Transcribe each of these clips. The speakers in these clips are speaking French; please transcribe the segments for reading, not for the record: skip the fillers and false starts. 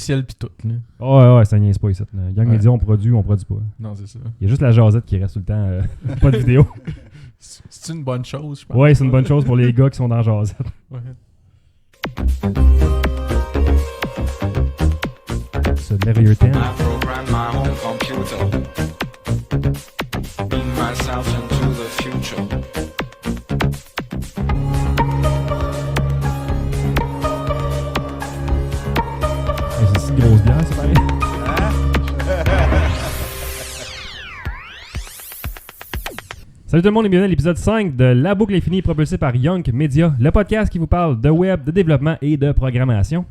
confidentiel pis tout. Ouais, ça niaise pas ici. Young Media, on produit pas. Non, c'est ça. Il y a juste la jasette qui reste tout le temps. Pas de vidéo. C'est une bonne chose, je pense. Ouais, c'est une bonne chose pour les gars qui sont dans la jasette. Ouais. Ce merveilleux thème. I program my home computer. Beam myself into the future. C'est une grosse bière, c'est pareil. Salut tout le monde et bienvenue à l'épisode 5 de La Boucle est finie propulsé par Young Media, le podcast qui vous parle de web, de développement et de programmation.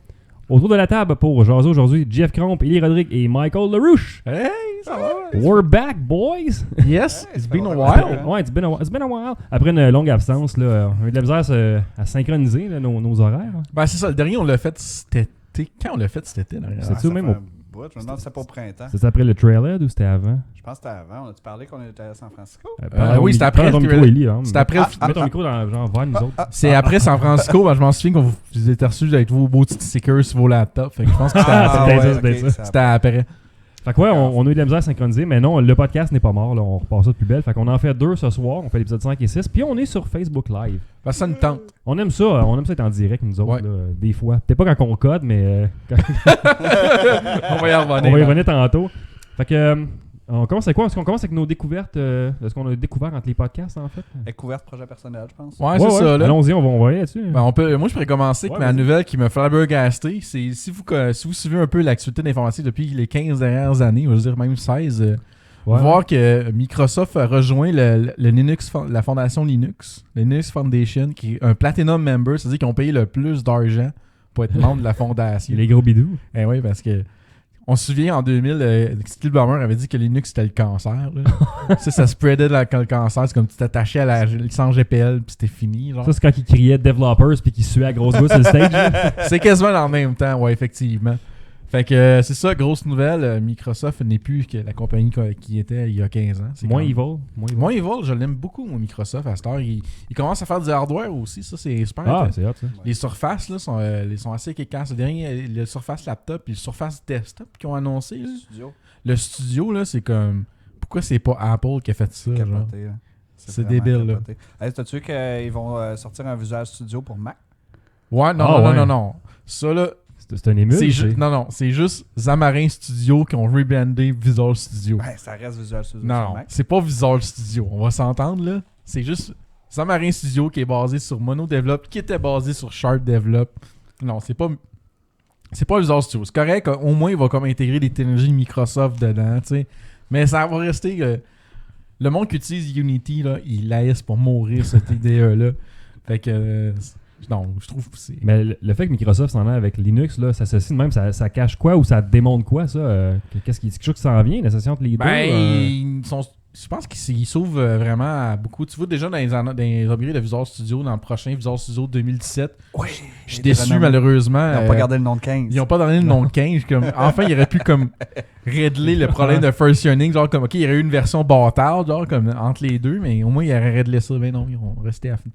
Autour de la table pour jaser aujourd'hui, Jeff Cromp, Élie Rodrigue et Michael LaRouche. Hey, ça va? We're back, boys! Yes, it's been a while. Ouais, it's been a while. Après une longue absence, là, on a eu de la misère à synchroniser là, nos horaires. Ben, c'est ça. Le dernier, on l'a fait cet été. Quand on l'a fait cet été, d'ailleurs? C'était-tu même au... Je me demande si c'était pas au printemps. C'était après le Trailhead ou c'était avant? Je pense que c'était avant. On a-tu parlé qu'on était à San Francisco? Oui, c'était après. Prends ton micro, Élie. Hein, c'était après. Mets ton micro dans, genre, vers nous autres. C'est après San Francisco. Ben, je m'en souviens qu'on vous étiez reçus avec vos beaux petits stickers sur vos laptops. Fait que je pense que c'était c'était après. Fait que ouais, on a eu de la misère à synchroniser, mais non, le podcast n'est pas mort, là, on repart ça de plus belle. Fait qu'on en fait 2 ce soir, on fait l'épisode 5 et 6, puis on est sur Facebook Live. Ben, ça nous tente. On aime ça être en direct, nous autres, Ouais. là, des fois. Peut-être pas quand on code, mais On va y revenir. on va y revenir tantôt. Fait que, on commence avec quoi? Est-ce qu'on commence avec nos découvertes, de ce qu'on a découvert entre les podcasts, en fait? Découverte projet personnel, je pense. Ouais, c'est ça. Là. Allons-y, on va y aller dessus. Ben, moi, je pourrais commencer avec ma nouvelle qui me flabbergasté. C'est si vous suivez un peu l'actualité d'informatique depuis les 15 dernières années, je veux dire même 16, voir que Microsoft a rejoint le Linux, la fondation Linux, le Linux Foundation, qui est un Platinum member, c'est-à-dire qu'ils ont payé le plus d'argent pour être membre de la fondation. Les gros bidous. Eh oui, parce que on se souvient en 2000, Steve Ballmer avait dit que Linux c'était le cancer. Là. ça spreadait le cancer. C'est comme tu t'attachais à la licence GPL puis c'était fini. Genre. Ça, c'est quand ils criaient developers puis qu'ils suaient à grosse goutte sur le stage. C'est quasiment dans le même temps, ouais, effectivement. Fait que c'est ça, grosse nouvelle. Microsoft n'est plus que la compagnie qui était il y a 15 ans. C'est Moins quand evil. Moins evil, je l'aime beaucoup, moi, Microsoft, à cette heure. Il commence à faire du hardware aussi, ça, c'est super. Ah, c'est hot, ça. Les surfaces là, sont assez kékants. C'est le dernier, le Surface Laptop et le Surface Desktop qu'ils ont annoncé. Là. Le studio, là, c'est comme... Pourquoi c'est pas Apple qui a fait ça? Capoté, genre? là. C'est débile, là. Hey, t'as-tu vu qu'ils vont sortir un Visual Studio pour Mac? Ouais, non. Ça, là... C'est un émule. Non, c'est juste Xamarin Studio qui ont rebrandé Visual Studio. Ouais, ça reste Visual Studio Non, sur Mac. c'est pas Visual Studio. On va s'entendre, là. C'est juste Xamarin Studio qui est basé sur MonoDevelop, qui était basé sur Sharp Develop. Non, c'est pas Visual Studio. C'est correct, au moins, il va comme intégrer des technologies Microsoft dedans, tu sais. Mais ça va rester... le monde qui utilise Unity, là, il laisse pour mourir, cette idée-là. Fait que... non, je trouve que c'est... Mais le fait que Microsoft s'en aille avec Linux, là, ça s'associe de même, ça cache quoi ou ça démontre quoi, ça? Qu'est-ce quelque chose qui s'en vient, l'association entre les deux? Je pense qu'ils s'ouvrent vraiment à beaucoup. Tu vois, déjà dans les upgrades de Visual Studio, dans le prochain Visual Studio 2017, Oui. je suis déçu, malheureusement. Ils n'ont pas gardé le nom de 15. Ils n'ont pas donné le nom de 15. Enfin, il aurait pu comme régler le problème de versioning. Genre, comme, OK, il y aurait eu une version bâtarde, genre, comme entre les deux, mais au moins, il aurait réglé ça. Mais non, ils ont resté à fin.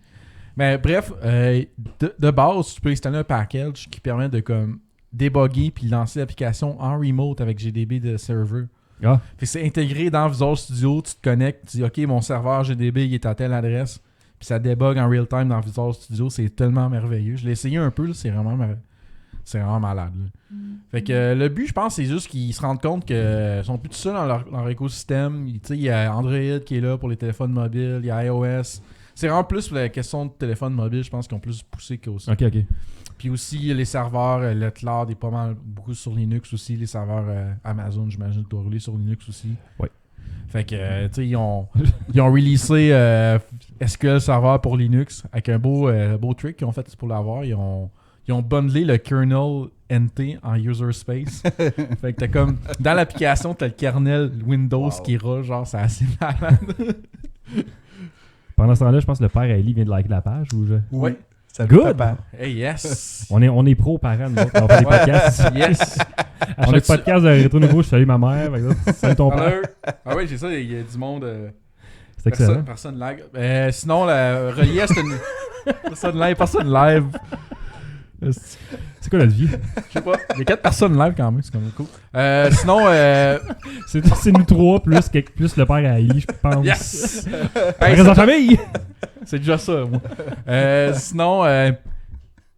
Mais bref, de base, tu peux installer un package qui permet de comme débugger puis lancer l'application en remote avec GDB de server. Ah. Fait que c'est intégré dans Visual Studio, tu te connectes, tu dis OK, mon serveur GDB il est à telle adresse, puis ça débug en real time dans Visual Studio, c'est tellement merveilleux. Je l'ai essayé un peu, là, c'est vraiment malade. Là. Fait que le but, je pense, c'est juste qu'ils se rendent compte qu'ils sont plus tout seuls dans leur écosystème. Il y a Android qui est là pour les téléphones mobiles, il y a iOS. C'est vraiment plus la question de téléphone mobile, je pense qu'ils ont plus poussé qu'aussi. OK. Puis aussi, les serveurs, le cloud est pas mal beaucoup sur Linux aussi. Les serveurs Amazon, j'imagine, doivent rouler sur Linux aussi. Oui. Fait que, tu sais, ils ont releasé SQL Server pour Linux avec un beau trick qu'ils ont fait pour l'avoir. Ils ont bundlé le kernel NT en user space. Fait que t'as comme, dans l'application, t'as le kernel Windows qui roule, genre, c'est assez malade. Pendant ce temps-là, je pense que le père Ellie vient de liker la page. Oui. Salut, Good! papa. Hey, yes! On est pro-parents, nous autres. On fait des podcasts. Yes! À chaque podcast de Rétro Nouveau, je salue ma mère. Salut ton père. Ah oui, j'ai ça, il y a du monde... C'est excellent. Personne lag. Sinon, relié à cette... personne live. C'est quoi notre vie? Je sais pas. Il y a 4 personnes live quand même, c'est comme cool. Sinon, C'est nous trois plus le père à Ellie, je pense. yes! On Hey, reste en famille! c'est déjà ça, moi. Sinon,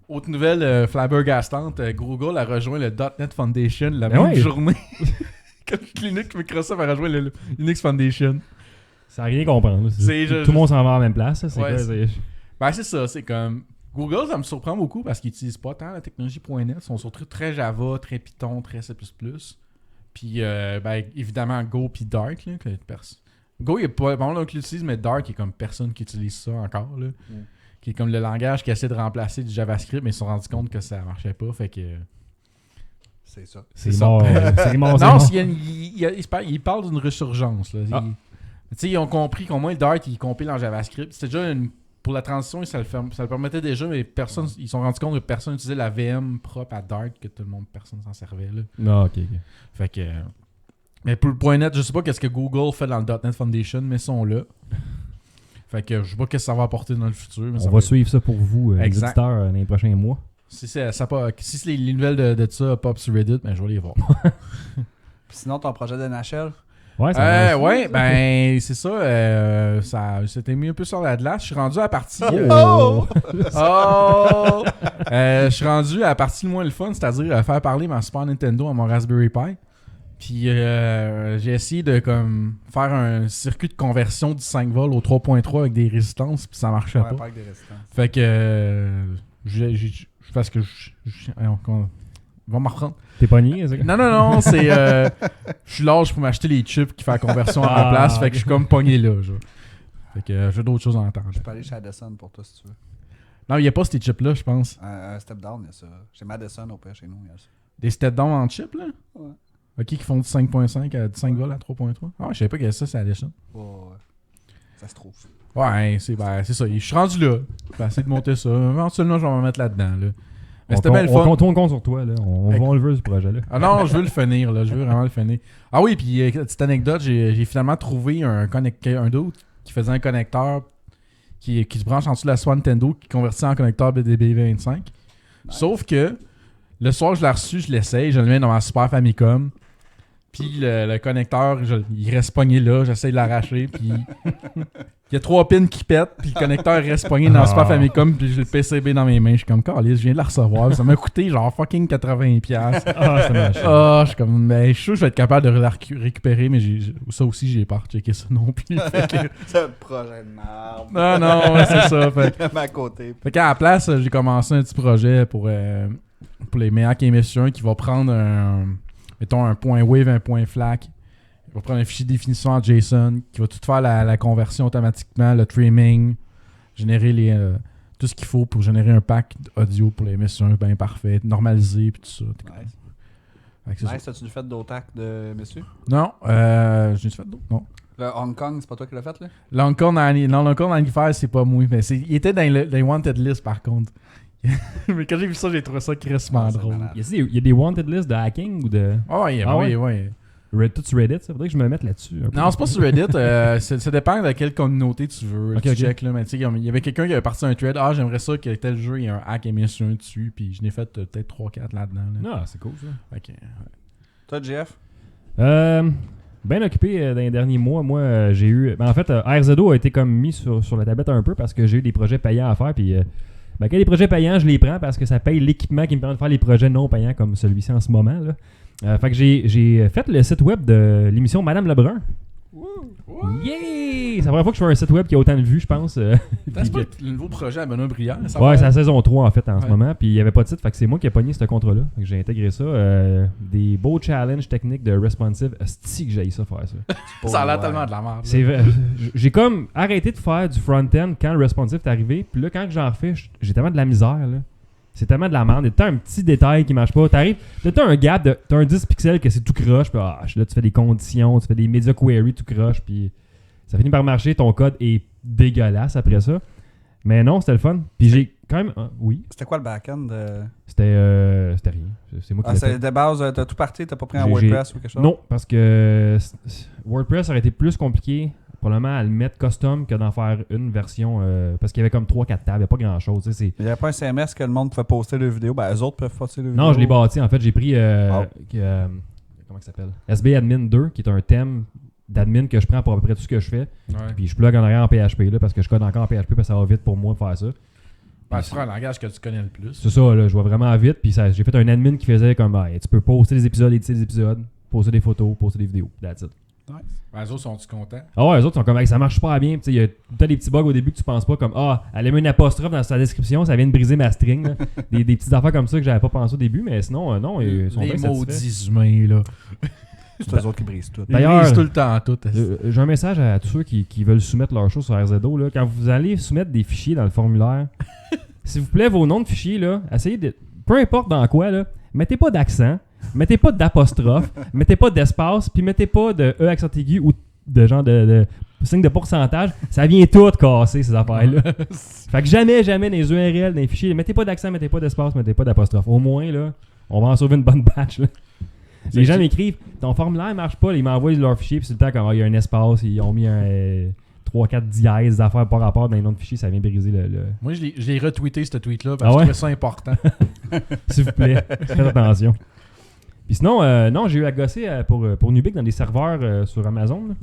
autre nouvelle flabbergastante, Google a rejoint le .NET Foundation la Ben même ouais. journée. Comme Linux, Microsoft a rejoint le Linux Foundation. Ça n'a rien à comprendre. Là. C'est- Tout le monde s'en va à la même place. Ça. C'est Ouais, quoi, c'est- c'est- Ben, c'est ça, c'est comme. Google, ça me surprend beaucoup parce qu'ils n'utilisent pas tant la technologie .NET. Ils sont surtout très Java, très Python, très C++. Puis, ben, évidemment, Go puis Dart. Là, Go, il y a pas bon là qui l'utilise, mais Dart, il y a comme personne qui utilise ça encore. Là, qui est comme le langage qui essaie de remplacer du JavaScript, mais ils se sont rendus compte que ça marchait pas. Fait que. C'est ça. C'est ça. mort. C'est mort. c'est Non, mort. il parle d'une ressurgence. Là. Ah. Tu sais, ils ont compris qu'au moins Dart, il compile en JavaScript. C'était déjà pour la transition, ça le permettait déjà, mais personne, ils se sont rendus compte que personne n'utilisait la VM propre à Dart, que personne s'en servait. Là. Non, ok. Fait que. Mais pour le .NET, je sais pas qu'est-ce que Google fait dans le .NET Foundation, mais ils sont là. Fait que je sais pas qu'est-ce que ça va apporter dans le futur. Mais ça On va suivre ça pour vous, les Exact. auditeurs, dans les prochains mois. Si les nouvelles de ça pop sur Reddit, ben je vais les voir. Puis sinon, ton projet de NHL, Ouais, ça va. Ouais, ben c'est ça. Ça s'était mis un peu sur la glace. Je suis rendu à la partie. Oh! Oh! Je suis rendu à la partie le moins le fun, c'est-à-dire faire parler ma Super Nintendo à mon Raspberry Pi. Puis j'ai essayé de comme faire un circuit de conversion du 5 volts au 3.3 avec des résistances, puis ça marchait ouais, pas. pas avec des résistants. Fait que parce que va m'en reprendre. T'es pogné, c'est Non, c'est je suis large pour m'acheter les chips qui font la conversion à la place, fait que je suis comme pogné là, genre. Fait que j'ai d'autres choses à entendre. Je peux aller chez Addison pour toi si tu veux. Non, il n'y a pas ces chips là, je pense. Un step down, il y a ça. Chez Madison, au pire, chez nous, il y a ça. Des step down en chip là. Ouais. OK, qui font du 5.5 à 5 volts à 3.3. Ah, je savais pas que ça c'est Addison. Ouais. Ça se trouve. Ouais, c'est ça. Je suis rendu là. Je vais essayer de monter ça. Éventuellement, je vais me mettre là-dedans. Là. Mais c'était bien le fun. On compte sur toi, là. On va le veut, ce projet-là. Ah non, je veux le finir. Là. Je veux vraiment le finir. Ah oui, puis petite anecdote, j'ai finalement trouvé un d'autre qui faisait un connecteur qui se branche en dessous de la Super Nintendo qui convertit en connecteur BDB25. Nice. Sauf que le soir, je l'ai reçu, je l'essaye, je le mets dans ma Super Famicom. Puis le connecteur, il reste pogné là, j'essaie de l'arracher, puis il y a 3 pins qui pètent, puis le connecteur reste pogné dans le Super Famicom, puis j'ai le PCB dans mes mains, je suis comme, calisse, je viens de la recevoir, ça m'a coûté genre fucking 80$. Ah, c'est moche. Je suis comme, mais je suis sûr que je vais être capable de la récupérer, mais ça aussi, j'ai pas rechecké ça non plus. Fait que- C'est un projet de merde. non, ouais, c'est ça. Fait, Même à côté. fait qu'à la place, j'ai commencé un petit projet pour les Mac MS1 qui va prendre mettons un point wave, un point FLAC. Il va prendre un fichier de définition en JSON qui va tout faire la conversion automatiquement, le trimming, générer tout ce qu'il faut pour générer un pack audio pour les MS1 bien parfait, normalisé puis tout ça. Nice. Fait que c'est ça. Nice, as-tu fait d'OTAC de monsieur? Non, j'ai fait d'autres. Non. Le Hong Kong, c'est pas toi qui l'as fait, là? L'Hong 95, c'est pas moi. Mais il était dans les Wanted List par contre. Mais quand j'ai vu ça, j'ai trouvé ça crissement c'est drôle. malade. Il y a des wanted lists de hacking ou de. Ouais. Tout sur Reddit, ça faudrait que je me mette là-dessus. un peu. Non, c'est pas sur Reddit. Ça dépend de quelle communauté tu veux. Ok, tu ok. check, là, mais tu sais, il y avait quelqu'un qui avait parti un thread. Ah, j'aimerais ça que tel jeu, il y ait un hack MS1 dessus. Puis je n'ai fait peut-être 3-4 là-dedans. Là. Non, c'est cool ça. Ok. Toi, Jeff? Bien occupé dans les derniers mois. Moi, j'ai eu. En fait, RZO a été comme mis sur la tablette un peu parce que j'ai eu des projets payants à faire. Puis, quand il y a des projets payants, je les prends parce que ça paye l'équipement qui me permet de faire les projets non payants comme celui-ci en ce moment. Là. Fait que j'ai fait le site web de l'émission Madame Lebrun. Yeah! C'est la première fois que je fais un site web qui a autant de vues, je pense. C'est Puis pas le nouveau projet à Benoît Brière. ça Ouais, va? c'est la saison 3 en fait en ce Ouais. moment. Puis il n'y avait pas de titre, fait que c'est moi qui ai pogné ce contrat-là. Fait que j'ai intégré ça. Des beaux challenges techniques de responsive. Asti que j'ai ça faire ça. Ça a l'air tellement de la merde. C'est vrai. J'ai comme arrêté de faire du front-end quand le responsive est arrivé. Puis là, quand j'en refais, j'ai tellement de la misère. Là. C'est tellement de la merde. T'as un petit détail qui marche pas. T'as un gap de. T'as un 10 pixels que c'est tout croche. Puis là, tu fais des conditions, tu fais des media query tout croche. Puis ça finit par marcher. Ton code est dégueulasse après ça. Mais non, c'était le fun. Puis j'ai quand même. Oui, C'était quoi le back-end? c'était rien. C'est moi qui l'ai fait. C'est de base, t'as tout parti, t'as pas pris un J'ai- WordPress ou quelque chose? Non, parce que WordPress aurait été plus compliqué probablement à le mettre custom que d'en faire une version. Parce qu'il y avait comme 3-4 tables, il n'y a pas grand-chose. Tu sais, Il n'y a pas un CMS que le monde pouvait poster leurs vidéos. Ben, eux autres peuvent poster leurs vidéos. Non, je l'ai bâti. En fait, j'ai pris. Oh. Comment ça s'appelle SB Admin 2, qui est un thème d'admin que je prends pour à peu près tout ce que je fais. Ouais. Puis je plug en arrière en PHP là, parce que je code encore en PHP parce que ça va vite pour moi de faire ça. Ben, c'est un langage que tu connais le plus. C'est ça, là, je vois vraiment vite. Puis j'ai fait un admin qui faisait comme tu peux poster des épisodes, éditer des épisodes, poster des photos, poster des vidéos. That's it. Ben, les autres sont-tu contents? Ah ouais, les autres sont comme ça marche super bien. Il y a peut-être des petits bugs au début que tu penses pas comme elle a mis une apostrophe dans sa description, ça vient de briser ma string. Là. des petites affaires comme ça que j'avais pas pensé au début, mais sinon, non, ils sont bien Les satisfaits. maudits humains, là. C'est eux autres qui brisent tout. D'ailleurs, Ils brisent tout le temps tout. J'ai un message à tous ceux qui veulent soumettre leurs choses sur RZO. Là. Quand vous allez soumettre des fichiers dans le formulaire, s'il vous plaît, vos noms de fichiers, là, essayez de. Peu importe dans quoi, là, mettez pas d'accent, mettez pas d'apostrophe, mettez pas d'espace, puis mettez pas de E accent aigu ou de genre de signe de pourcentage. Ça vient tout casser, ces affaires-là. Fait que jamais dans les URL, dans les fichiers, mettez pas d'accent, mettez pas d'espace, mettez pas d'apostrophe. Au moins, là, on va en sauver une bonne batch. Là. Les gens m'écrivent, ton formulaire marche pas, ils m'envoient leur fichier, puis c'est le temps quand il y a un espace, ils ont mis un 3-4 dièses d'affaires par rapport dans les noms de fichiers, ça vient briser le... Moi, je l'ai retweeté, ce tweet-là, parce que je trouvais ça important. S'il vous plaît, faites attention. Puis sinon, non, j'ai eu à gosser pour Nubic dans des serveurs sur Amazon. Là.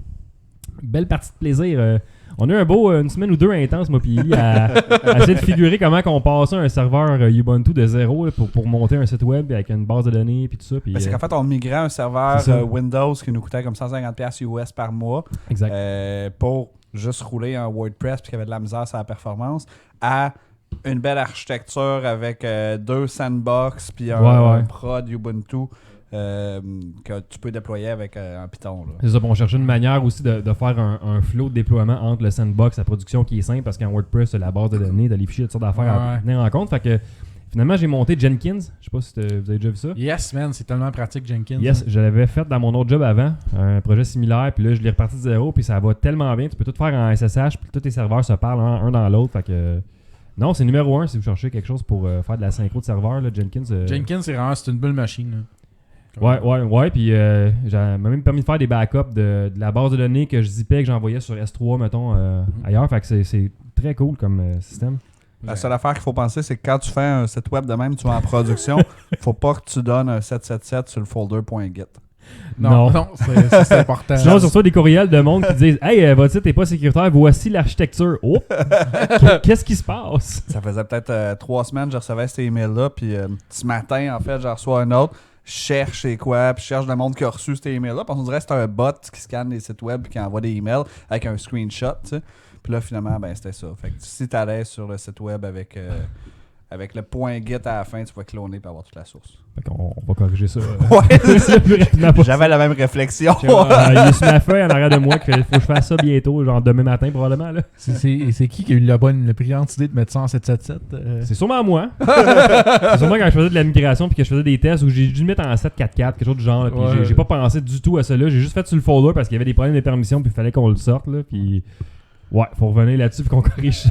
Belle partie de plaisir. On a eu une semaine ou deux intense, moi puis Eli, à essayer de figurer comment on passait un serveur Ubuntu de zéro là, pour monter un site web avec une base de données puis tout ça. Puis, C'est qu'en fait, on migrait un serveur c'est ça. Windows qui nous coûtait comme 150$ US par mois Exact. pour juste rouler en WordPress puis qu'il y avait de la misère sur la performance à une belle architecture avec 2 sandbox puis un prod Ubuntu que tu peux déployer avec un Python. Là. C'est ça, on cherchait une manière aussi de faire un flow de déploiement entre le sandbox, la production qui est simple, parce qu'en WordPress, la base de données, t'as les fichiers, toutes sortes d'affaires à tenir en compte. Fait que finalement, j'ai monté Jenkins. Je sais pas si vous avez déjà vu ça. Yes, man, c'est tellement pratique, Jenkins. Yes, je l'avais fait dans mon autre job avant, un projet similaire, puis là, je l'ai reparti de zéro, puis ça va tellement bien. Tu peux tout faire en SSH, puis tous tes serveurs se parlent un dans l'autre. Fait que non, c'est numéro 1 si vous cherchez quelque chose pour faire de la synchro de serveur. Là, Jenkins, Jenkins, c'est une bulle machine. Là. Ouais, puis m'a même permis de faire des backups de la base de données que je zippais, que j'envoyais sur S3, mettons, ailleurs. Fait que c'est très cool comme système. La seule affaire qu'il faut penser, c'est que quand tu fais un site web de même, tu vas en production, faut pas que tu donnes un 777 sur le folder.git. Non. C'est important. Sinon, sur ça, des courriels de monde qui disent « Hey, votre site n'est pas sécuritaire, voici l'architecture. » Oh! Qu'est-ce qui se passe? Ça faisait peut-être 3 semaines que je recevais cet email-là, puis ce matin, en fait, j'en reçois un autre. Je cherche c'est quoi, puis je cherche le monde qui a reçu cet email-là, parce qu'on dirait que c'est un bot qui scanne les sites web et qui envoie des emails avec un screenshot, tu sais. Puis là, finalement, ben c'était ça. Fait que si tu allais sur le site web avec le .git à la fin, tu vas cloner pour avoir toute la source. Fait qu'on va corriger ça. Ouais, c'est ça, plus rapidement possible. J'avais la même réflexion. Il est sur ma feuille en arrière de moi qu'il faut que je fasse ça bientôt, genre demain matin probablement. Là. C'est qui a eu la brillante idée de mettre ça en 777? C'est sûrement moi. C'est sûrement quand je faisais de la migration puis que je faisais des tests où j'ai dû le mettre en 744, quelque chose du genre. Là, puis j'ai pas pensé du tout à ça là. J'ai juste fait sur le folder parce qu'il y avait des problèmes de permission puis il fallait qu'on le sorte. Là, puis ouais, faut revenir là-dessus et qu'on corrige ça.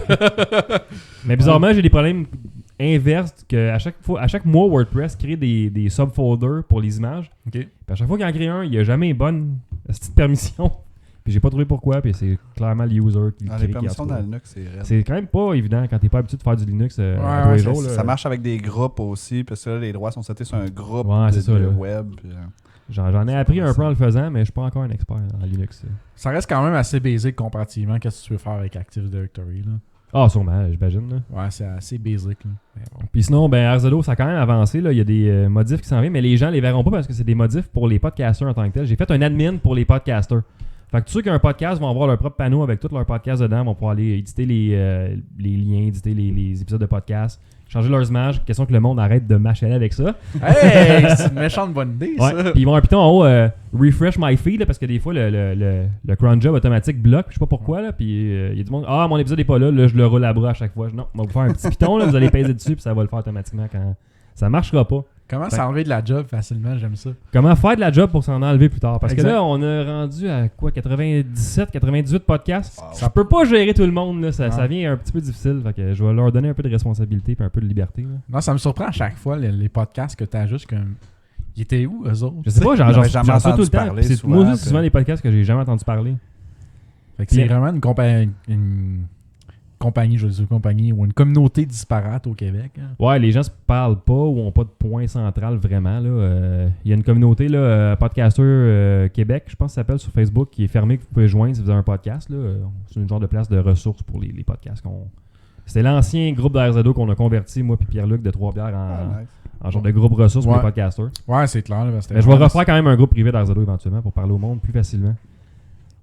Mais bizarrement, j'ai des problèmes inverses que à chaque mois, WordPress crée des subfolders pour les images. Okay. Puis à chaque fois qu'il en crée un, il n'y a jamais bonne petite permission. Puis j'ai pas trouvé pourquoi, puis c'est clairement le user qui le crée. Les permissions dans Linux, c'est quand même pas évident quand t'es pas habitué de faire du Linux tous les jours. Ça marche avec des groupes aussi, parce que là, les droits sont setés sur un groupe de web. Puis, j'en ai appris un peu en le faisant, mais je suis pas encore un expert en Linux. Ça reste quand même assez basic comparativement à ce que tu peux faire avec Active Directory. Là. Ah, sûrement, j'imagine. Là. Ouais, c'est assez basic. Là. Bon. Puis sinon, RZO, ça a quand même avancé. Là. Il y a des modifs qui s'en viennent, mais les gens les verront pas parce que c'est des modifs pour les podcasters en tant que tel. J'ai fait un admin pour les podcasters. Fait que tous ceux qui ont un podcast vont avoir leur propre panneau avec tous leurs podcasts dedans, vont pouvoir aller éditer les liens, éditer les épisodes de podcast, changer leurs images, question que le monde arrête de m'acheter avec ça. Hey, c'est une méchante bonne idée, ça! Ouais, puis ils vont un piton en haut, refresh my feed, là, parce que des fois, le cron job automatique bloque, je sais pas pourquoi, là, puis il y a du monde, mon épisode est pas là, je le roule à bras à chaque fois. Non, on va vous faire un petit piton, là, vous allez peser dessus, puis ça va le faire automatiquement quand ça marchera pas. Comment s'enlever de la job facilement, j'aime ça. Comment faire de la job pour s'en enlever plus tard? Parce exact. que là, on a rendu à quoi, 97, 98 podcasts. Wow. Ça peut pas gérer tout le monde, là. Ça vient un petit peu difficile. Fait que je vais leur donner un peu de responsabilité et un peu de liberté. Là. Non, ça me surprend à chaque fois, les podcasts que tu as juste comme... Ils étaient où, eux autres? Je sais pas, j'en sais tout le temps. Moi aussi, c'est souvent des podcasts que j'ai jamais entendu parler. Fait que c'est vraiment une compagnie, je veux dire, compagnie ou une communauté disparate au Québec. Hein. Ouais, les gens se parlent pas ou ont pas de point central vraiment. Il y a une communauté, là, Podcaster Québec, je pense que ça s'appelle sur Facebook, qui est fermée, que vous pouvez joindre si vous avez un podcast. Là. C'est une genre de place de ressources pour les podcasts. C'était l'ancien groupe de RZO qu'on a converti, moi puis Pierre-Luc de Trois-Bières, en genre de groupe ressources pour les podcasters. Ouais, c'est clair. Là, mais je vais refaire quand même un groupe privé d'RZO éventuellement pour parler au monde plus facilement.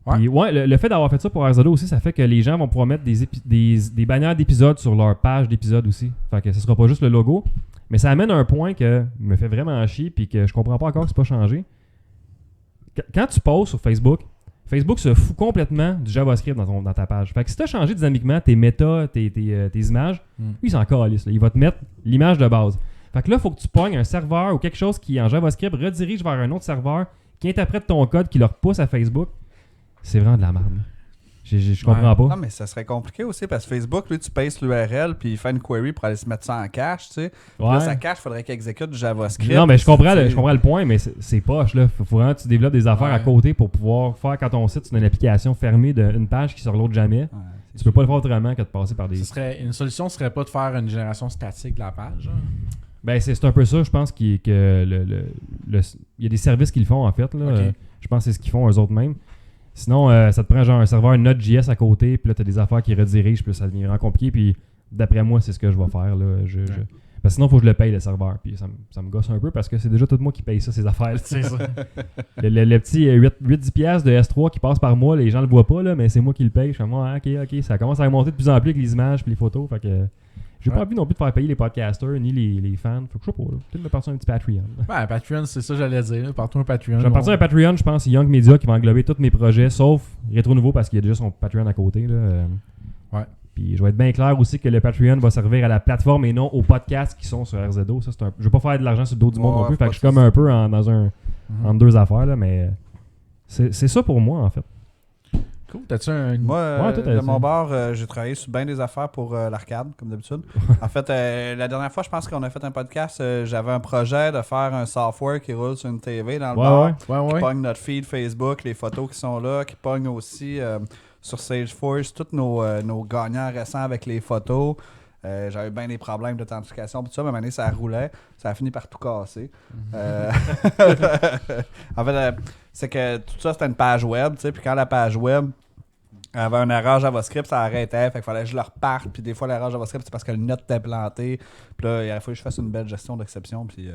Ouais. Puis, le fait d'avoir fait ça pour RZO aussi, ça fait que les gens vont pouvoir mettre des bannières d'épisodes sur leur page d'épisodes aussi. Fait que ce sera pas juste le logo. Mais ça amène un point que me fait vraiment chier puis que je comprends pas encore que c'est pas changé. Quand tu postes sur Facebook se fout complètement du JavaScript dans ta page. Fait que si tu as changé dynamiquement tes méta, tes images, lui, il s'en calisse. Il va te mettre l'image de base. Fait que là, il faut que tu pognes un serveur ou quelque chose qui, en JavaScript, redirige vers un autre serveur qui interprète ton code, qui le repousse à Facebook. C'est vraiment de la merde. Je comprends pas. Non, mais ça serait compliqué aussi parce que Facebook, lui, tu pastes l'URL puis il fait une query pour aller se mettre ça en cache, tu sais. Ouais. Là, ça cache, il faudrait qu'il exécute du JavaScript. Non, mais je comprends le point, mais c'est poche, là. Faut vraiment que tu développes des affaires à côté pour pouvoir faire quand ton site, c'est une application fermée d'une page qui sort l'autre jamais. Ouais, tu peux pas le faire autrement que de passer par des... Une solution serait pas de faire une génération statique de la page. Hein? Ben, c'est un peu ça, je pense, il y a des services qui le font, en fait. Là. Okay. Je pense que c'est ce qu'ils font eux autres mêmes. Sinon, ça te prend genre un serveur Node.js à côté, puis là, tu as des affaires qui redirigent, puis ça devient vraiment compliqué, puis d'après moi, c'est ce que je vais faire. Là. Parce que sinon, il faut que je le paye, le serveur, puis ça me gosse un peu, parce que c'est déjà tout moi qui paye ça, ces affaires. C'est ça. le petit 8-10$ de S3 qui passe par mois, les gens le voient pas, là, mais c'est moi qui le paye. Je fais, ok, ça commence à remonter de plus en plus avec les images puis les photos, fait que... J'ai pas envie non plus de faire payer les podcasters ni les fans. Faut que je sais pas, là. Peut-être me partir un petit Patreon. Ouais, Patreon, c'est ça que j'allais dire. Partout un Patreon. Je vais partir un Patreon, je pense, Young Media qui va englober tous mes projets, sauf Rétro Nouveau parce qu'il y a déjà son Patreon à côté. Là. Ouais. Puis je vais être bien clair aussi que le Patreon va servir à la plateforme et non aux podcasts qui sont sur RZO. Ça, je vais pas faire de l'argent sur le dos du monde non plus. Fait que je suis comme un peu entre deux affaires, là, mais c'est ça pour moi, en fait. Cool. T'as-tu un... Moi, de mon bord, j'ai travaillé sur bien des affaires pour l'arcade, comme d'habitude. En fait, la dernière fois, je pense qu'on a fait un podcast, j'avais un projet de faire un software qui roule sur une TV dans le bar, qui pogne notre feed Facebook, les photos qui sont là, qui pogne aussi sur Salesforce, tous nos gagnants récents avec les photos. J'avais bien des problèmes d'authentification, tout ça, mais à un moment donné, ça roulait. Ça a fini par tout casser. En fait, c'est que tout ça, c'était une page web, tu sais, puis quand la page web avait un erreur JavaScript, ça arrêtait, fait qu'il fallait que je le reparte, puis des fois, l'erreur JavaScript, c'est parce que le net était planté, puis là, il a fallu que je fasse une belle gestion d'exception, puis...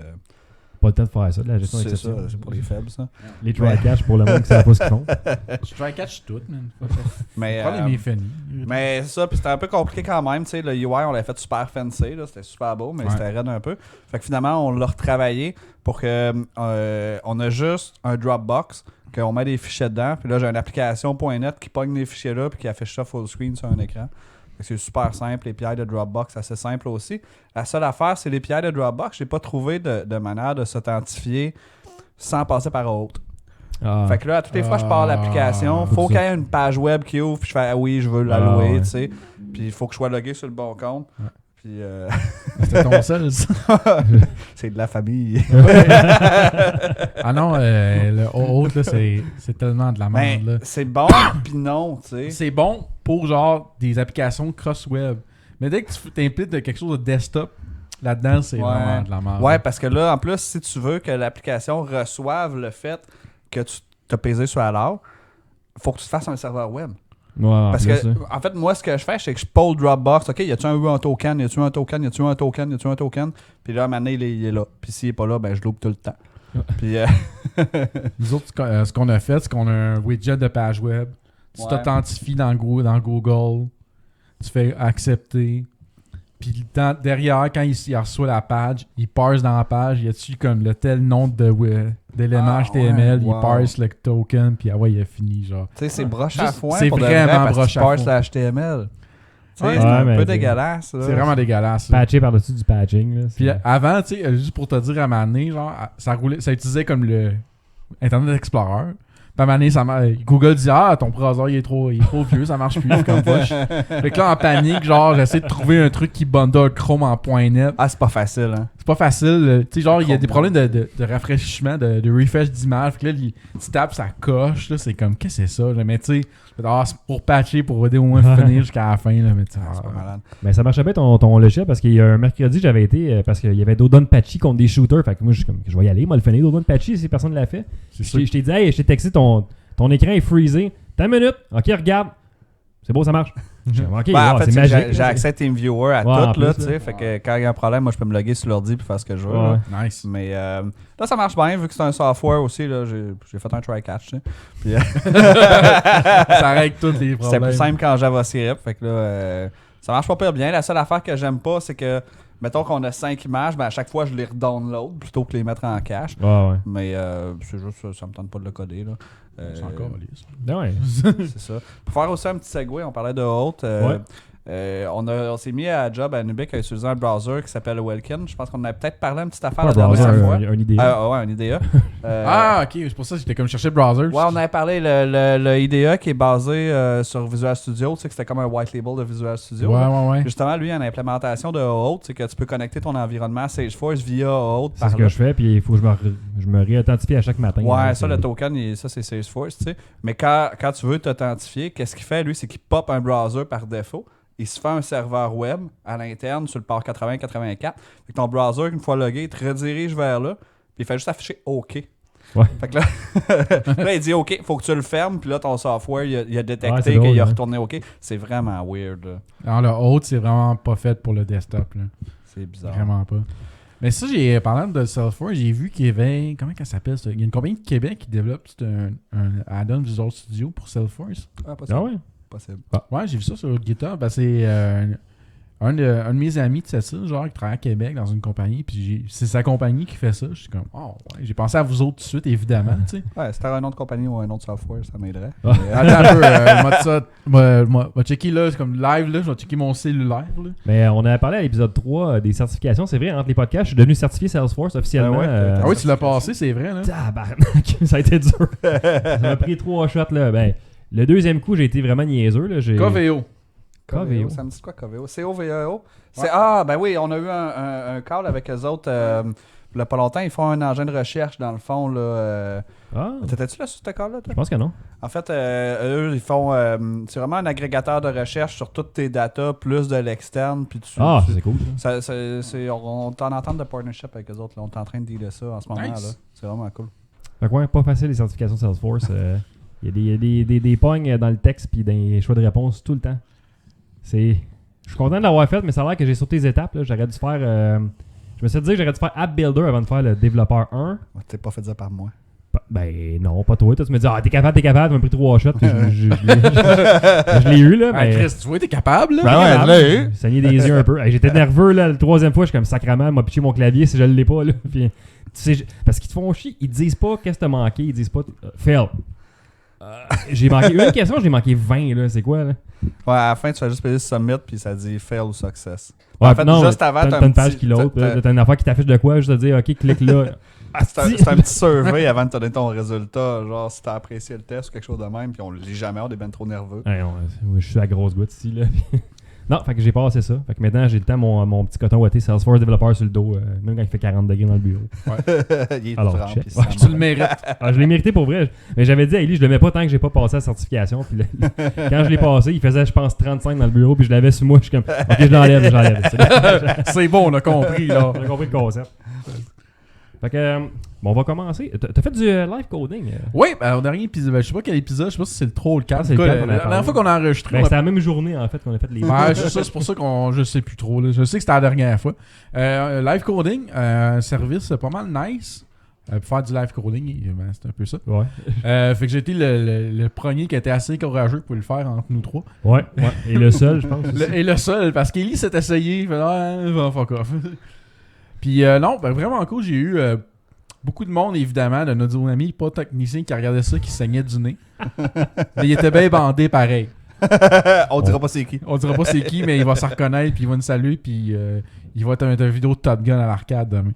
Pas le temps de faire ça, de la gestion d'exception. C'est ça, c'est pour les faibles, ça. Les try-catch pour le monde qui ne savent pas ce qu'ils font. Je try-catch tout, man. Mais, pas les méphanies. Mais ça, puis c'était un peu compliqué quand même, tu sais, le UI, on l'avait fait super fancy, là, c'était super beau, mais c'était raide un peu. Fait que finalement, on l'a retravaillé pour que on a juste un Dropbox, qu'on met des fichiers dedans, puis là, j'ai une application .net qui pogne les fichiers là, puis qui affiche ça full screen sur un écran. C'est super simple, les API de Dropbox, assez simple aussi. La seule affaire, c'est les API de Dropbox. J'ai pas trouvé de manière de s'authentifier sans passer par autre. Fait que là, à toutes les fois je pars l'application, faut qu'il y ait une page web qui ouvre, puis je fais ah oui, je veux l'allouer, tu sais. Puis il faut que je sois logué sur le bon compte. Ouais. Puis c'était ton seul, ça? C'est de la famille. Ah non, le autre, là, c'est tellement de la merde. Là. C'est bon, puis non, tu sais. C'est bon pour genre des applications cross-web. Mais dès que tu t'impliques de quelque chose de desktop, là-dedans, c'est vraiment de la merde. Ouais, parce que là, en plus, si tu veux que l'application reçoive le fait que tu t'as pesé sur Allow, faut que tu te fasses un serveur web. Ouais, parce que, en fait, moi, ce que je fais, c'est que je pose Dropbox. OK, y a-tu un token? Y a-tu un token? Y a-tu un token? Y a-tu un token? Puis là, maintenant, il est là. Puis s'il est pas là, ben, je loupe tout le temps. Puis, nous autres, ce qu'on a fait, c'est qu'on a un widget de page web. Tu t'authentifies dans Google. Tu fais accepter. Puis derrière, quand il reçoit la page, il parse dans la page. Y a-tu comme le tel nom d'élément HTML, il parse le token, puis il a fini, genre. Tu sais, c'est broche à foin. C'est vraiment broche à foin. Tu parse le HTML. C'est Ouais, un peu dégueulasse. Là. C'est vraiment dégueulasse. Patché par-dessus du patching. Là, puis avant, tu sais, juste pour te dire à ma année, genre, ça utilisait comme le Internet Explorer. à un moment donné, Google dit ton browser il est trop vieux, ça marche plus. Comme push. Fait que là, en panique, genre, j'essaie de trouver un truc qui bundle Chrome en .net. Ah, c'est pas facile, hein. C'est pas facile. Tu sais, genre, il y a des problèmes de rafraîchissement, de refresh d'image. Fait que là, tu tapes, ça coche. Là, c'est comme, qu'est-ce que c'est ça? Là? Mais tu sais, c'est pour patcher, pour aider au moins à finir jusqu'à la fin. Là, mais C'est pas malade. Ben, ça marchait bien ton logiciel parce qu'il y a un mercredi, j'avais été parce qu'il y avait Dodon Patchy contre des shooters. Fait que moi, je vais y aller, moi, le finir. Dodon Patchy, si personne ne l'a fait. Je t'ai dit, hey, je t'ai texté, ton écran est freezé. T'as une minute. Ok, regarde. C'est beau, ça marche. Ok, En fait, c'est magique. j'ai accès à TeamViewer à Ouais, tout, là, en plus, tu sais. Fait que quand il y a un problème, moi, je peux me loguer sur l'ordi puis faire ce que je veux. Ouais. Là. Nice. Mais là, ça marche bien, vu que c'est un software aussi, là, j'ai fait un try-catch, tu sais. Puis, Ça règle tous les c'était problèmes. plus simple qu'en JavaScript. Fait que là, ça marche pas pire bien. La seule affaire que j'aime pas, c'est que, mettons qu'on a 5 images, ben à chaque fois, je les redownload plutôt que les mettre en cache. Ouais. Mais c'est juste, ça me tente pas de le coder, là. C'est encore lisse. Ben ouais. C'est ça. Pour faire aussi un petit segue, on parlait de Haute. On s'est mis à job à Nubic à utiliser un browser qui s'appelle Welkin. Je pense qu'on a peut-être parlé une petite affaire la dernière fois. Un IDEA. Ouais, un IDEA. Ok, c'est pour ça que j'étais comme chercher le browser. Ouais, on avait parlé le IDEA qui est basé sur Visual Studio. Tu sais que c'était comme un white label de Visual Studio. Ouais. Justement, lui, il y a une implémentation de Haute, c'est que tu peux connecter ton environnement Salesforce via Haute. C'est ce que je fais, puis il faut que je me réauthentifie à chaque matin. Ouais, ça, le token, ça, c'est Salesforce, tu sais. Mais quand tu veux t'authentifier, qu'est-ce qu'il fait, lui, c'est qu'il pop un browser par défaut. Il se fait un serveur web à l'interne sur le port 80-84. Fait que ton browser, une fois logué, il te redirige vers là, puis il fait juste afficher OK. Ouais. Fait que là, il dit OK, faut que tu le fermes, puis là, ton software, il a détecté c'est drôle, qu'il a hein. retourné OK. C'est vraiment weird, là. Alors, le haute, c'est vraiment pas fait pour le desktop. Là. C'est bizarre. Vraiment pas. Mais ça, parlant de Salesforce, j'ai vu qu'il y avait. Comment ça s'appelle ça? Il y a une compagnie de Québec qui développe un add-on Visual Studio pour Salesforce. Ah, possible. Ah ouais? Possible. Ouais, j'ai vu ça sur GitHub. Ben, c'est un de mes amis de Cécile, genre, qui travaille à Québec dans une compagnie. Puis c'est sa compagnie qui fait ça. Je suis comme, oh, ouais. J'ai pensé à vous autres tout de suite, évidemment. Tu sais. Ouais, si t'avais un nom de compagnie ou un nom de software, ça m'aiderait. Ah. Attends un peu. Moi, checker là, c'est comme live, là. Je vais checker mon cellulaire. Là. Mais on avait parlé à l'épisode 3 des certifications. C'est vrai, entre les podcasts, je suis devenu certifié Salesforce officiellement. Ah oui, tu l'as passé, c'est vrai. Là. Tabarnak, ça a été dur. Ça m'a pris 3 shots. Là. Ben, le deuxième coup, j'ai été vraiment niaiseux. Là. KVO. KVO. Ça me dit quoi, KVO? COVEO? Ah, ben oui, on a eu un call avec eux autres. Il n'y a pas longtemps, ils font un engin de recherche, dans le fond. Là, T'étais-tu là sur ce call-là, toi? Je pense que non. En fait, eux, ils font... c'est vraiment un agrégateur de recherche sur toutes tes datas, plus de l'externe. Puis C'est cool. on est en entente de partnership avec eux autres. Là. On est en train de dealer ça en ce moment-là. Nice. C'est vraiment cool. Fait que ouais, pas facile les certifications Salesforce. Il y a des pognes dans le texte puis dans les choix de réponse tout le temps. Je suis content de l'avoir fait, mais ça a l'air que j'ai sauté les étapes. Là. J'aurais dû faire... je me suis dit que j'aurais dû faire App Builder avant de faire le développeur 1. Ouais, t'es pas fait ça par moi. Ben non, pas toi. Toi, tu me dis, t'es capable, tu m'as pris 3 shots. Puis je l'ai eu, là. Ben, Mais... Chris, tu vois, t'es capable, là? Ben ouais, je l'ai eu. J'ai saigné des yeux un peu. Hey, j'étais nerveux, là. La 3e fois, je suis comme sacrament, m'a pitché mon clavier si je l'ai pas, là. Puis, tu sais, parce qu'ils te font chier. Ils te disent pas qu'est-ce que t'as manqué. Ils disent pas fail. J'ai manqué une question, j'ai manqué 20, là. C'est quoi, là? Ouais, à la fin, tu fais juste payer submit, puis ça dit fail ou success. Ouais, en fait, non, juste avant, t'as une page qui l'autre. T'as une affaire qui t'affiche de quoi, juste te dire, OK, clique là. C'est un petit survey avant de te donner ton résultat. Genre, si t'as apprécié le test ou quelque chose de même, puis on le lit jamais, on est bien trop nerveux. Ouais, je suis à grosse goutte ici, là. Non, fait que j'ai passé ça. Fait que maintenant, j'ai le temps, mon petit coton ouaté Salesforce Developer sur le dos, même quand il fait 40 degrés dans le bureau. Il est Alors, trempé, check. ça Tu le mérites. Je l'ai mérité pour vrai. Mais j'avais dit à Ellie, je le mets pas tant que j'ai pas passé la certification. Puis quand je l'ai passé, il faisait, je pense, 35 dans le bureau. Puis je l'avais sur moi. Je suis comme, OK, je l'enlève. C'est bon, on a compris, là. On a compris le concept. Fait que, bon, on va commencer. T'as fait du live coding? Oui, ben, au dernier épisode, je sais pas quel épisode, je sais pas si c'est le 3 ou le 4. C'est le 4 qu'on a la parlé. dernière fois qu'on a enregistré, Ben, c'était la même journée, en fait, qu'on a fait les... Ouais, c'est pour ça qu'on je sais plus trop. Là. Je sais que c'était la dernière fois. Live coding, un service pas mal nice. Pour faire du live coding, ben, c'est un peu ça. Ouais. Fait que j'ai été le premier qui était assez courageux pour le faire entre nous trois. Ouais. Et le seul, je pense. Et le seul, parce qu'Eli s'est essayé. Il fait fuck off. Puis non, ben, vraiment cool. J'ai eu beaucoup de monde, évidemment, de nos amis pas techniciens qui regardaient ça, qui saignaient du nez. Mais il était bien bandé pareil. On dira pas c'est qui. On dira pas c'est qui, mais il va se reconnaître, puis il va nous saluer, puis il va être une vidéo de Top Gun à l'arcade demain.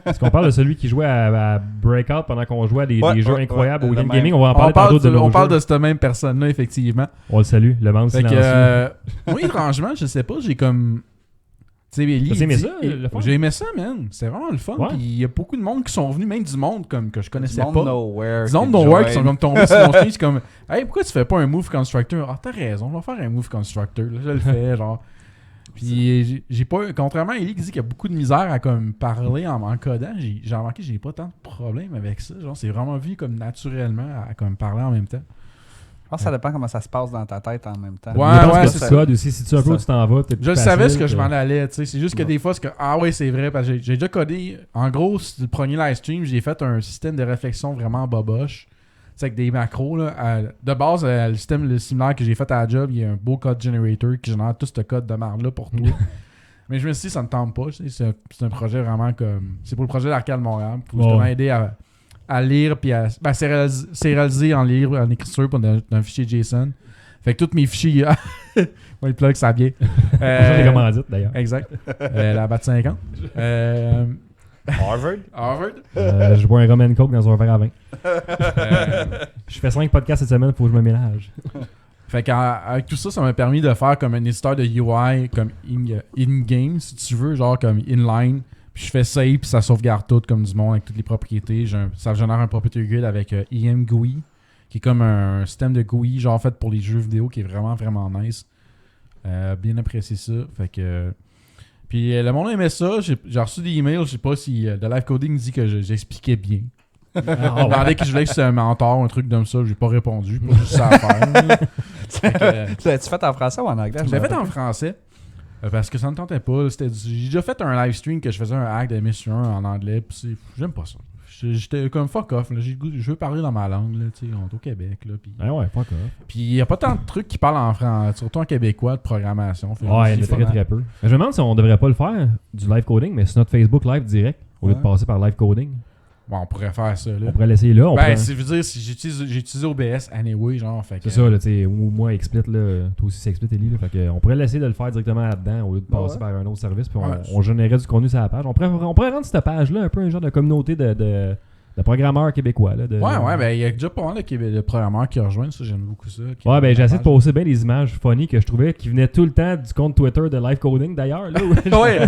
Est-ce qu'on parle de celui qui jouait à Breakout pendant qu'on jouait à des jeux incroyables au le Game même. Gaming? On va en parler tantôt de nos On parle jeux. de cette même personne-là, effectivement. On le salue, le membre Fait que, silencieux. moi, étrangement, je sais pas, j'ai comme... Tu sais, Ellie, T'as aimé il dit- ça, le fun? J'ai aimé ça, man. C'était vraiment le fun. Ouais. Puis il y a beaucoup de monde qui sont venus, même du monde comme que je connaissais Du monde pas. nowhere. Du monde nowhere qui sont comme tombés sur mon stream. C'est comme, hey, pourquoi tu fais pas un move constructor? Ah, t'as raison, on va faire un move constructor. Là, je le fais, genre. Puis j'ai pas, contrairement à Ellie qui dit qu'il y a beaucoup de misère à comme parler en codant, j'ai remarqué que j'ai pas tant de problèmes avec ça. Genre, c'est vraiment vu comme naturellement à comme parler en même temps. Je pense que ça dépend comment ça se passe dans ta tête en même temps. Ouais, Je pense que c'est tu codes aussi. Si tu un peu où tu t'en vas, peut-être Je plus savais ce facile que je m'en allais, tu sais. C'est juste que Ouais. des fois, c'est que, ah oui, c'est vrai, parce que j'ai déjà codé. En gros, c'est le premier live stream, j'ai fait un système de réflexion vraiment boboche. C'est avec des macros, là. De base, le système similaire que j'ai fait à la job, il y a un beau code generator qui génère tout ce code de marde-là pour toi. Mais je me suis dit, ça ne tente pas. Tu sais, c'est un projet vraiment comme. C'est pour le projet d'Arcade Montréal. Pour justement aider à lire, puis à. Ben, c'est réalisé en lire, en écriture, pour d'un fichier JSON. Fait que tous mes fichiers. Moi, le plug, ça vient. J'ai des commandites d'ailleurs. Exact. La BAT 50. Harvard? Harvard. Je bois un rum and coke dans un verre à vin. Euh, Je fais 5 podcasts cette semaine, il faut que je me mélange. Fait qu'avec tout ça, ça m'a permis de faire comme une histoire de UI, comme in-game, si tu veux, genre comme inline. Puis je fais save, puis ça sauvegarde tout comme du monde avec toutes les propriétés. Ça génère un propriété grid avec EM GUI, qui est comme un système de GUI, genre fait pour les jeux vidéo, qui est vraiment, vraiment nice. Bien apprécié ça. Fait que... Puis le monde aimait ça. J'ai reçu des emails, je sais pas si de Live Coding dit que j'expliquais bien. Ah, On me demandait que je voulais que c'était un mentor ou un truc comme ça, j'ai pas répondu, pas juste ça à faire. Fait que, Tu l'as-tu fait en français ou en anglais? je l'ai fait en français parce que ça ne tentait pas. J'ai déjà fait un live stream que je faisais un hack de Mission 1 en anglais, puis j'aime pas ça. J'étais comme fuck off, là. Je veux parler dans ma langue, là, tu sais, on est au Québec, là, puis ouais, fuck off. puis il y a pas tant de trucs qui parlent en français, surtout en québécois, de programmation. Fait que Ouais, je il y dis, en a très peu. Mais je me demande si on devrait pas le faire, du live coding, mais sur notre Facebook live direct, au lieu de Ouais. passer par live coding. Bon, on pourrait faire ça, là. On pourrait l'essayer là. Ben, je veux dire, si j'ai utilisé OBS anyway, genre, fait que... C'est ça, là, tu sais, ou moi, Explit, là, toi aussi, c'est Explit, Ellie, là, fait que, on pourrait l'essayer de le faire directement là-dedans au lieu de passer Ouais. par un autre service, puis Ouais. on générait du contenu sur la page. On pourrait rendre cette page-là un peu un genre de communauté de programmeurs québécois. Là, Ouais, ben, il y a déjà pas mal de programmeurs qui rejoignent, ça, j'aime beaucoup ça. Ouais, ben, j'ai essayé de poster bien des images funny que je trouvais qui venaient tout le temps du compte Twitter de Live Coding, d'ailleurs. Là, Ouais,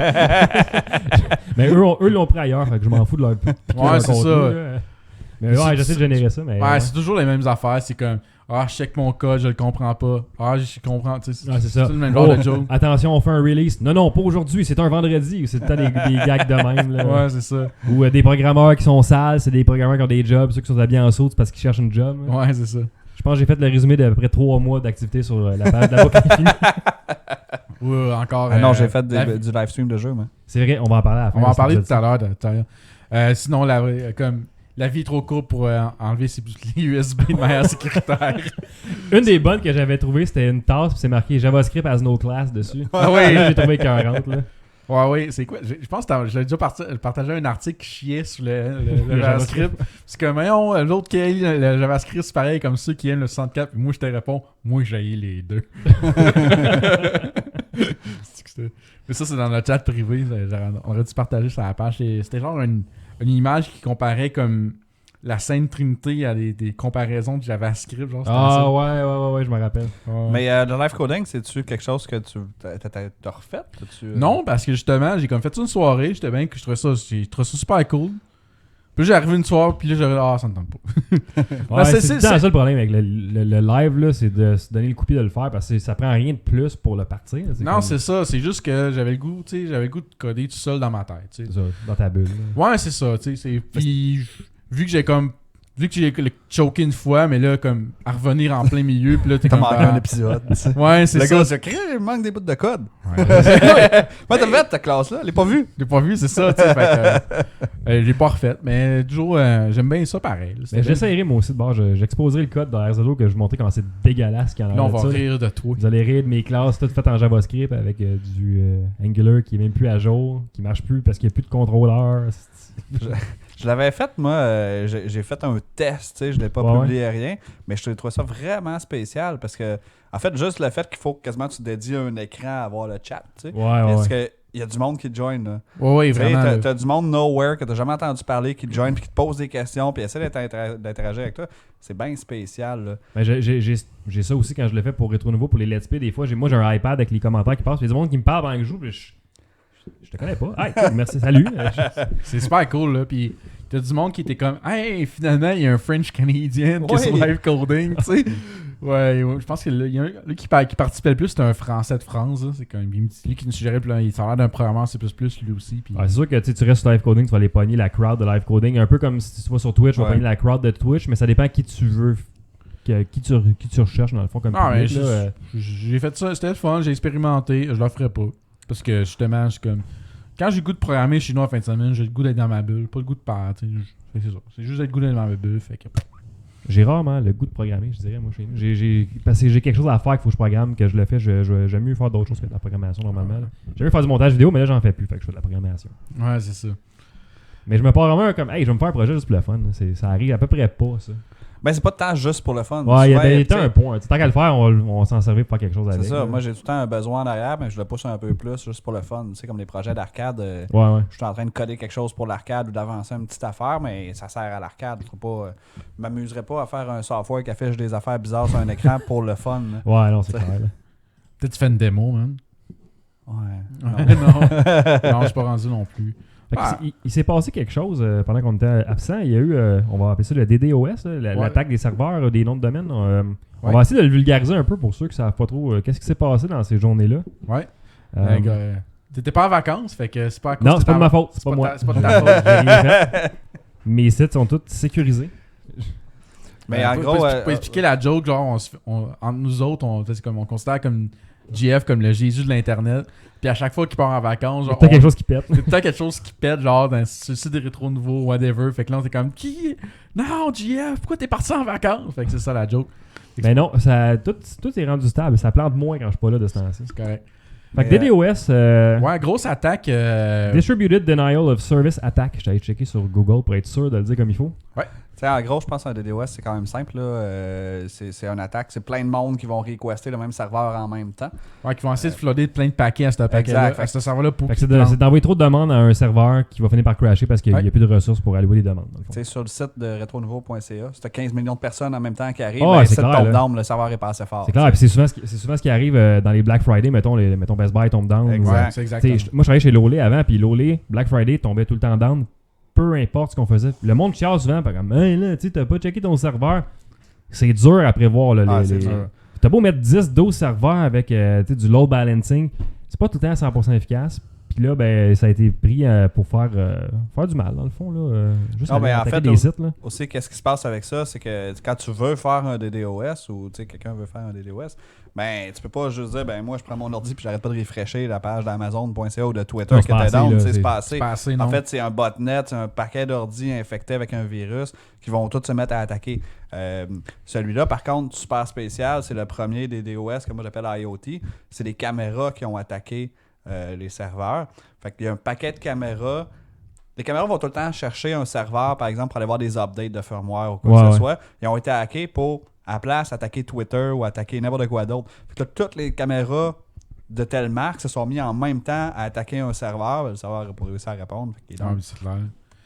mais eux l'ont pris ailleurs, fait que je m'en fous de leur piquer Ouais, leur c'est contenu, ça. là. Mais ouais, j'essaie de générer ça, mais... ouais, c'est toujours les mêmes affaires, c'est comme, ah, je check mon code, je le comprends pas. Ah, je comprends, tu sais, Ouais, c'est ça. le même genre Oh, de joke. attention, on fait un release. Non, pas aujourd'hui, c'est un vendredi. C'est tout le temps des gags de même. Là. Ouais, c'est ça. Ou des programmeurs qui sont sales, c'est des programmeurs qui ont des jobs. Ceux qui sont habillés en saut, c'est parce qu'ils cherchent une job. là. Ouais, c'est ça. Je pense que j'ai fait le résumé d'à peu près 3 mois d'activité sur la page de la boucle infinie. Ou encore... Ah non, j'ai fait la- du live stream de jeu, moi. C'est vrai, on va en parler à la fin. On va en de cet parler tout épisode. à l'heure. Sinon, comme la vie est trop courte pour enlever ses les USB de manière sécuritaire. Une des bonnes que j'avais trouvées, c'était une tasse, puis c'est marqué JavaScript as no class dessus. Ah ouais. J'ai trouvé 40 là. Ouais, c'est quoi? Je pense que j'ai déjà partagé un article qui chiait sur le JavaScript. C'est comme, voyons, l'autre qui aime le JavaScript, c'est pareil comme ceux qui aiment le 64. Puis moi, je te réponds, moi, j'ai les deux. Mais ça, c'est dans le chat privé. On aurait dû partager sur la page. C'était genre une image qui comparait comme la Sainte Trinité à des comparaisons de JavaScript. Genre, c'était Ah ça. ouais, je me rappelle. Ouais. Mais le live coding, c'est-tu quelque chose que tu t'as refait? Non, parce que justement, j'ai comme fait une soirée, j'étais bien que je trouvais ça super cool. Puis là, j'ai arrivé une soirée, puis là, j'aurais ça me tente pas. Ouais, c'est- c'est ça le problème avec le live, là, c'est de se donner le coup de pied de le faire parce que ça prend rien de plus pour le partir. Non, c'est ça, c'est juste que j'avais le goût de coder tout seul dans ma tête, tu sais. ça, dans ta bulle. là. Ouais, c'est ça, tu sais, puis vu que j'ai choqué une fois, mais là, comme, à revenir en plein milieu, puis là, t'es T'as comme... manqué un épisode. Ouais, c'est Le ça. gars, c'est écrit, il manque des bouts de code. Ouais, Moi, t'as fait ta classe-là, elle est pas vue. j'ai pas vu, c'est ça, tu sais, fait que... je l'ai pas refait, mais toujours, j'aime bien ça pareil. là. Mais j'essaierai moi aussi de bord. J'exposerai le code de RZO que je montrais quand c'est dégueulasse. Quand Là, on va rire de toi. Vous allez rire de mes classes toutes faites en JavaScript avec du Angular qui est même plus à jour, qui marche plus parce qu'il n'y a plus de contrôleur. Je l'avais fait, moi, j'ai fait un test, tu sais, je l'ai pas Ouais, publié rien, mais je trouvais ça vraiment spécial parce que, en fait, juste le fait qu'il faut quasiment tu dédies un écran à voir le chat, tu sais. Ouais. Parce que il y a du monde qui te join. Là. Ouais, Tu sais, vraiment. là. t'as du monde nowhere que t'as jamais entendu parler qui te join puis qui te pose des questions puis essaie d'interagir avec toi. C'est bien spécial. Là. Ben, j'ai ça aussi quand je le fais pour Rétro Nouveau, pour les Let's Play. Des fois, j'ai un iPad avec les commentaires qui passent. Il y a du monde qui me parle pendant que je joue. Puis je te connais pas. Hey, merci, salut. C'est super cool, là. Puis t'as du monde qui était comme, hey, finalement, il y a un French Canadian qui est sur live coding, tu sais. Ouais, je pense que il y a un qui participait le plus, c'était un Français de France. Là. C'est quand même lui qui nous suggérait, puis là, il a l'air d'un programmeur C++ lui aussi. Puis... Ouais, c'est sûr que tu restes sur live coding, tu vas aller pogner la crowd de live coding. Un peu comme si tu vas sur Twitch, tu vas pogner la crowd de Twitch, mais ça dépend qui tu veux. Qui tu recherches dans le fond comme public. J'ai fait ça, c'était le fun, j'ai expérimenté, je le ferai pas. Parce que justement, je suis comme. Quand j'ai le goût de programmer chez nous en fin de semaine, j'ai le goût d'être dans ma bulle, pas le goût de partir. C'est ça. C'est juste le goût d'être dans ma bulle. Fait que... J'ai rarement le goût de programmer, je dirais, moi, chez nous. Parce que j'ai quelque chose à faire qu'il faut que je programme, que je le fais. J'aime mieux faire d'autres choses que de la programmation normalement. J'aime mieux faire du montage vidéo, mais là, j'en fais plus. Fait que je fais de la programmation. Ouais, c'est ça. Mais je me pars vraiment comme, hey, je vais me faire un projet juste pour le fun. Ça arrive à peu près pas, ça. Ben, c'est pas de temps juste pour le fun. Ouais, il y a Souvent, un point. Tant qu'à le faire, on va s'en servir pour faire quelque chose avec. C'est ça. Là. Moi, j'ai tout le temps un besoin derrière, mais je le pousse un peu plus juste pour le fun. Tu sais, comme les projets d'arcade. Ouais. Je suis en train de coder quelque chose pour l'arcade ou d'avancer une petite affaire, mais ça sert à l'arcade. Je m'amuserais pas à faire un software qui affiche des affaires bizarres sur un écran pour le fun. Là. Ouais, non, c'est clair. Là. Peut-être que tu fais une démo, man. Ouais. Non, je suis pas rendu non plus. Il s'est passé quelque chose pendant qu'on était absent. Il y a eu, on va appeler ça le DDoS, l'attaque des serveurs, des noms de domaine. On va essayer de le vulgariser un peu pour ceux qui savent pas trop qu'est-ce qui s'est passé dans ces journées-là. Ouais. T'étais pas en vacances, fait que c'est pas à cause non, c'est pas de ma faute. C'est pas moi. C'est pas de ta faute. J'ai rien fait. Mes sites sont tous sécurisés. Mais en gros. Pour expliquer la joke, genre, entre nous autres, on considère comme GF comme le Jésus de l'Internet. Puis à chaque fois qu'il part en vacances, genre. Peut-être quelque chose qui pète. C'est peut-être quelque chose qui pète, genre, sur le site des rétro nouveaux, whatever. Fait que là, on était comme, qui? Non, GF, pourquoi t'es parti en vacances? Fait que c'est ça la joke. Mais non, tout est rendu stable. Ça plante moins quand je suis pas là de ce temps-ci. C'est correct. Fait que DDoS. Ouais, grosse attaque. Distributed Denial of Service Attack. Je t'avais checké sur Google pour être sûr de le dire comme il faut. Ouais. Tu sais, en gros, je pense qu'un DDoS, c'est quand même simple. Là. C'est une attaque. C'est plein de monde qui vont requester le même serveur en même temps. Ouais, qui vont essayer de floader plein de paquets à ce paquet-là. À ce serveur-là pour. C'est d'envoyer trop de demandes à un serveur qui va finir par crasher parce qu'il n'y a plus de ressources pour allouer les demandes. Tu sais, sur le site de retronouveau.ca, si tu as 15 millions de personnes en même temps qui arrivent, le site tombe down, le serveur est pas assez fort. C'est clair, puis c'est souvent ce qui arrive dans les Black Friday, mettons Best Buy tombe down. Exact. C'est exactement. Moi, je travaillais chez Lolé avant, puis Lolé, Black Friday tombait tout le temps down. Peu importe ce qu'on faisait. Le monde chiale souvent, comme, hey, là, tu sais, t'as pas checké ton serveur. C'est dur à prévoir. Là, t'as beau mettre 10-12 serveurs avec du load balancing, c'est pas tout le temps 100% efficace. Puis là, ben, ça a été pris pour faire du mal, dans le fond. Là, juste en fait, des sites. Là. Aussi, qu'est-ce qui se passe avec ça, c'est que quand tu veux faire un DDoS ou quelqu'un veut faire un DDoS, ben, tu peux pas juste dire, ben, moi, je prends mon ordi puis j'arrête pas de refresher la page d'Amazon.ca ou de Twitter qui était down. C'est passé. En fait, c'est un botnet, c'est un paquet d'ordi infecté avec un virus qui vont tous se mettre à attaquer. Celui-là, par contre, super spécial, c'est le premier DDoS que moi j'appelle IoT. C'est les caméras qui ont attaqué les serveurs. Fait qu'il y a un paquet de caméras. Les caméras vont tout le temps chercher un serveur, par exemple, pour aller voir des updates de firmware ou quoi que ce soit. Ils ont été hackés pour, à la place, attaquer Twitter ou attaquer n'importe quoi d'autre. Fait que là, toutes les caméras de telle marque se sont mis en même temps à attaquer un serveur. Le serveur n'a pas réussi à répondre. C'est clair.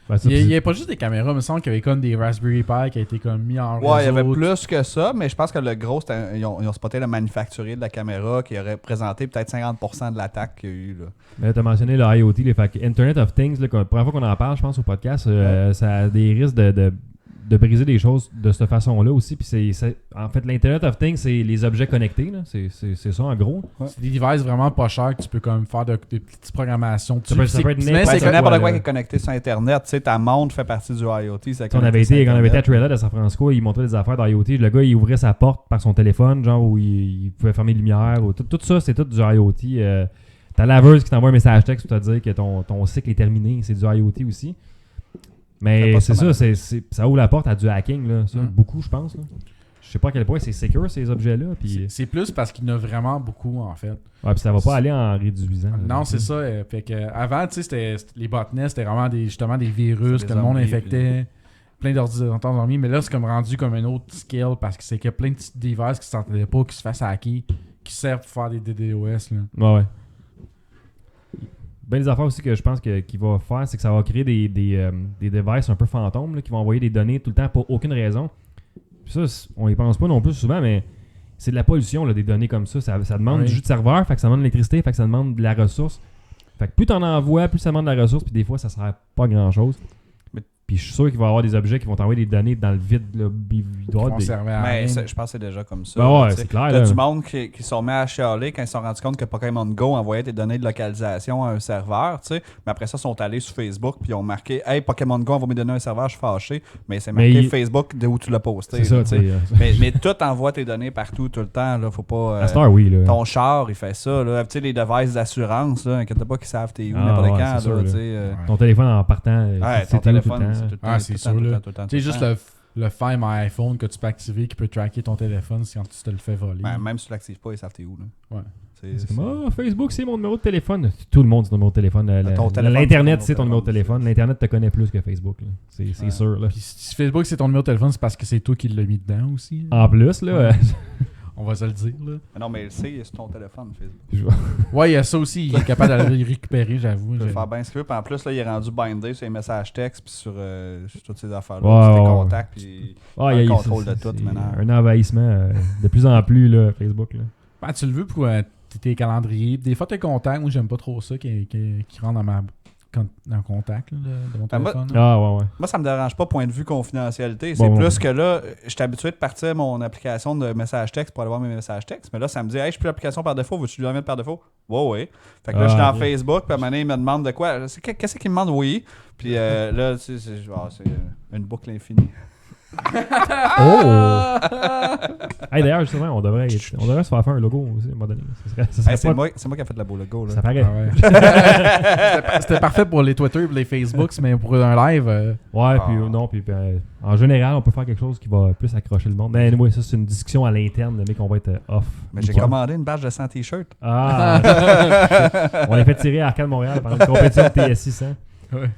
Ben, il n'y avait pas juste des caméras, mais il me semble qu'il y avait comme des Raspberry Pi qui a été comme mis en réseau. Ouais, il y avait plus que ça, mais je pense que le gros, ils ont spoté le manufacturier de la caméra qui aurait représenté peut-être 50% de l'attaque qu'il y a eu. Là. Mais tu as mentionné le IoT, Internet of Things, la première fois qu'on en parle, je pense, au podcast, ça a des risques de briser des choses de cette façon-là aussi. Puis en fait, l'Internet of Things, c'est les objets connectés. Là. C'est ça, en gros. Ouais. C'est des devices vraiment pas chers que tu peux comme faire des petites programmations. Ça peut être n'importe quoi qui est connecté sur Internet. Tu sais, ta montre fait partie du IoT. Quand on avait été à Trailhead à San Francisco, il montrait des affaires d'IoT. Le gars, il ouvrait sa porte par son téléphone, genre où il pouvait fermer les lumières. Tout ça, c'est tout du IoT. Ta laveuse qui t'envoie un message texte pour te dire que ton cycle est terminé. C'est du IoT aussi. Mais c'est ça, ça ouvre la porte à du hacking, là, ça, beaucoup, je pense. Là. Je sais pas à quel point c'est secure, ces objets-là. Puis... C'est plus parce qu'il y en a vraiment beaucoup, en fait. Ouais, puis ça va pas aller en réduisant. Non, c'est ça. Fait que, avant, tu sais, les botnets, c'était vraiment justement des virus que le monde infectait. Plein d'ordinateurs dormis. Mais là, c'est comme rendu comme un autre scale parce que c'est qu'il y a plein de petits devices qui s'entendaient pas, qui se fassent hacker, qui servent pour faire des DDoS. Là. Ouais. Ben, les affaires aussi que je pense qu'il va faire, c'est que ça va créer des devices un peu fantômes là, qui vont envoyer des données tout le temps pour aucune raison. Puis ça, on y pense pas non plus souvent, mais c'est de la pollution, là, des données comme ça. Ça demande du jus de serveur, fait que ça demande de l'électricité, fait que ça demande de la ressource. Fait que plus t'en envoies, plus ça demande de la ressource, puis des fois, ça sert à pas grand-chose. Puis je suis sûr qu'il va y avoir des objets qui vont t'envoyer des données dans le vide. Là, il doit y avoir des... Mais je pense que c'est déjà comme ça. Ben ouais, c'est clair. T'as là. du monde qui se remet à chialer quand ils se sont rendus compte que Pokémon Go envoyait des données de localisation à un serveur, tu sais. Mais après ça, ils sont allés sur Facebook puis ils ont marqué « Hey, Pokémon Go envoie mes données à un serveur, je suis fâché. » Mais c'est marqué Facebook de où tu l'as posté. C'est là, ça, tu sais. Mais tout envoie tes données partout, tout le temps. Là, faut pas... À Star, oui. Là. Ton char, il fait ça. Là. Tu sais, les devices d'assurance, là, inquiète pas qu'ils savent t'es où, Ah, n'importe ouais, quand. c'est sûr, là, là. tu sais, Ton téléphone en partant, ouais, c'est ton téléphone, tout le c'est temps. tout le temps. Ah, c'est sûr, là. Tout le temps. Tu sais, juste le Find My iPhone que tu peux activer qui peut tracker ton téléphone quand tu te le fais voler. Ben, même si tu l'actives pas, ils savent t'es où. Là. Ouais. C'est comme, Facebook, c'est mon numéro de téléphone. Tout le monde, c'est ton numéro de téléphone. Ton téléphone, L'Internet, c'est c'est ton ton numéro de téléphone. L'Internet te connaît plus que Facebook. Là. C'est sûr. Là. Puis si Facebook c'est ton numéro de téléphone, c'est parce que c'est toi qui l'as mis dedans aussi. En plus, là, On va se le dire, là. Mais non, mais c'est ton téléphone, Facebook. Ouais, il y a ça aussi. Il est capable de le récupérer, j'avoue. Je vais faire bien ce qu'il veut. Puis en plus, là, il est rendu bindé sur les messages textes puis sur toutes ces affaires-là. Ouais, sur tes ouais, contacts. Puis Ah, le il y a contrôle de tout c'est maintenant. un envahissement de plus en plus, là, Facebook. Là. Ben, tu le veux pour tes calendriers. Des fois, tes contacts, moi, j'aime pas trop ça qui rentre dans le contact là, de mon téléphone. Ah, ouais. Moi, ça me dérange pas, point de vue confidentialité. Bon, C'est bon. plus que là, je suis habitué de partir mon application de message texte pour aller voir mes messages textes. Mais là, ça me dit, hey, je suis plus l'application par défaut, veux-tu lui en mettre par défaut? Ouais. Fait que là, je suis dans Facebook, puis à un moment donné, il me demande de quoi. Qu'est-ce qu'il me demande? Oui. Puis là, tu sais, c'est une boucle infinie. Oh! Hey, d'ailleurs, justement, on devrait se faire un logo aussi à un moment donné. Ça serait Hey, c'est pas- moi qui ai fait le beau logo. Là. Ça paraît. Ah ouais. C'était parfait pour les Twitter et les Facebook, mais pour un live. Ouais, puis en général, on peut faire quelque chose qui va plus accrocher le monde. Mais oui, ça, c'est une discussion à l'interne, le mec, on va être off. Mais j'ai commandé une badge de 100 t-shirts. Ah! On les fait tirer à Arcade Montréal pendant une compétition de TS600.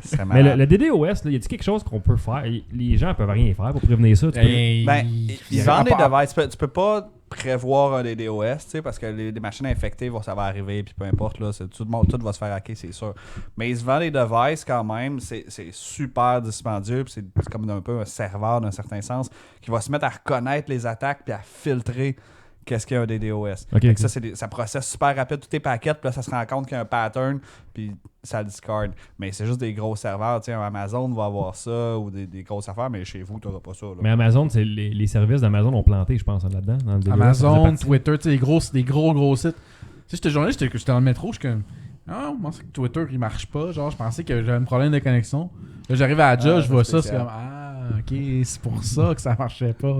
C'est Mais malade. le DDoS, là, y a-t-il quelque chose qu'on peut faire? Les gens peuvent rien faire pour prévenir ça. Tu peux- Ben, ils vendent des devices. Tu peux pas prévoir un DDoS, tu sais, parce que les machines infectées, ça va arriver, puis peu importe, là, tout va se faire hacker, c'est sûr. Mais ils se vendent des devices quand même, c'est super dispendieux, puis c'est comme un peu un serveur d'un certain sens, qui va se mettre à reconnaître les attaques, puis à filtrer qu'est-ce qu'il y a un DDoS. Ok, Fait que ça processe super rapide tous tes paquets, puis là, ça se rend compte qu'il y a un pattern, puis ça le discard. Mais c'est juste des gros serveurs, tu sais, un Amazon va avoir ça, ou des grosses affaires, mais chez vous, tu n'auras pas ça. Là. Mais Amazon, c'est les services d'Amazon ont planté, je pense, là-dedans. Dans le DDoS, ça Amazon, faisait partie. Twitter, tu sais, des gros sites. Tu sais, j'étais journaliste, j'étais dans le métro, je suis comme. Ah, je pensais que Twitter il marche pas. Genre, je pensais que j'avais un problème de connexion. Là, j'arrive à la job, je vois ça, c'est spécial. comme ah, ok, c'est pour ça que ça marchait pas.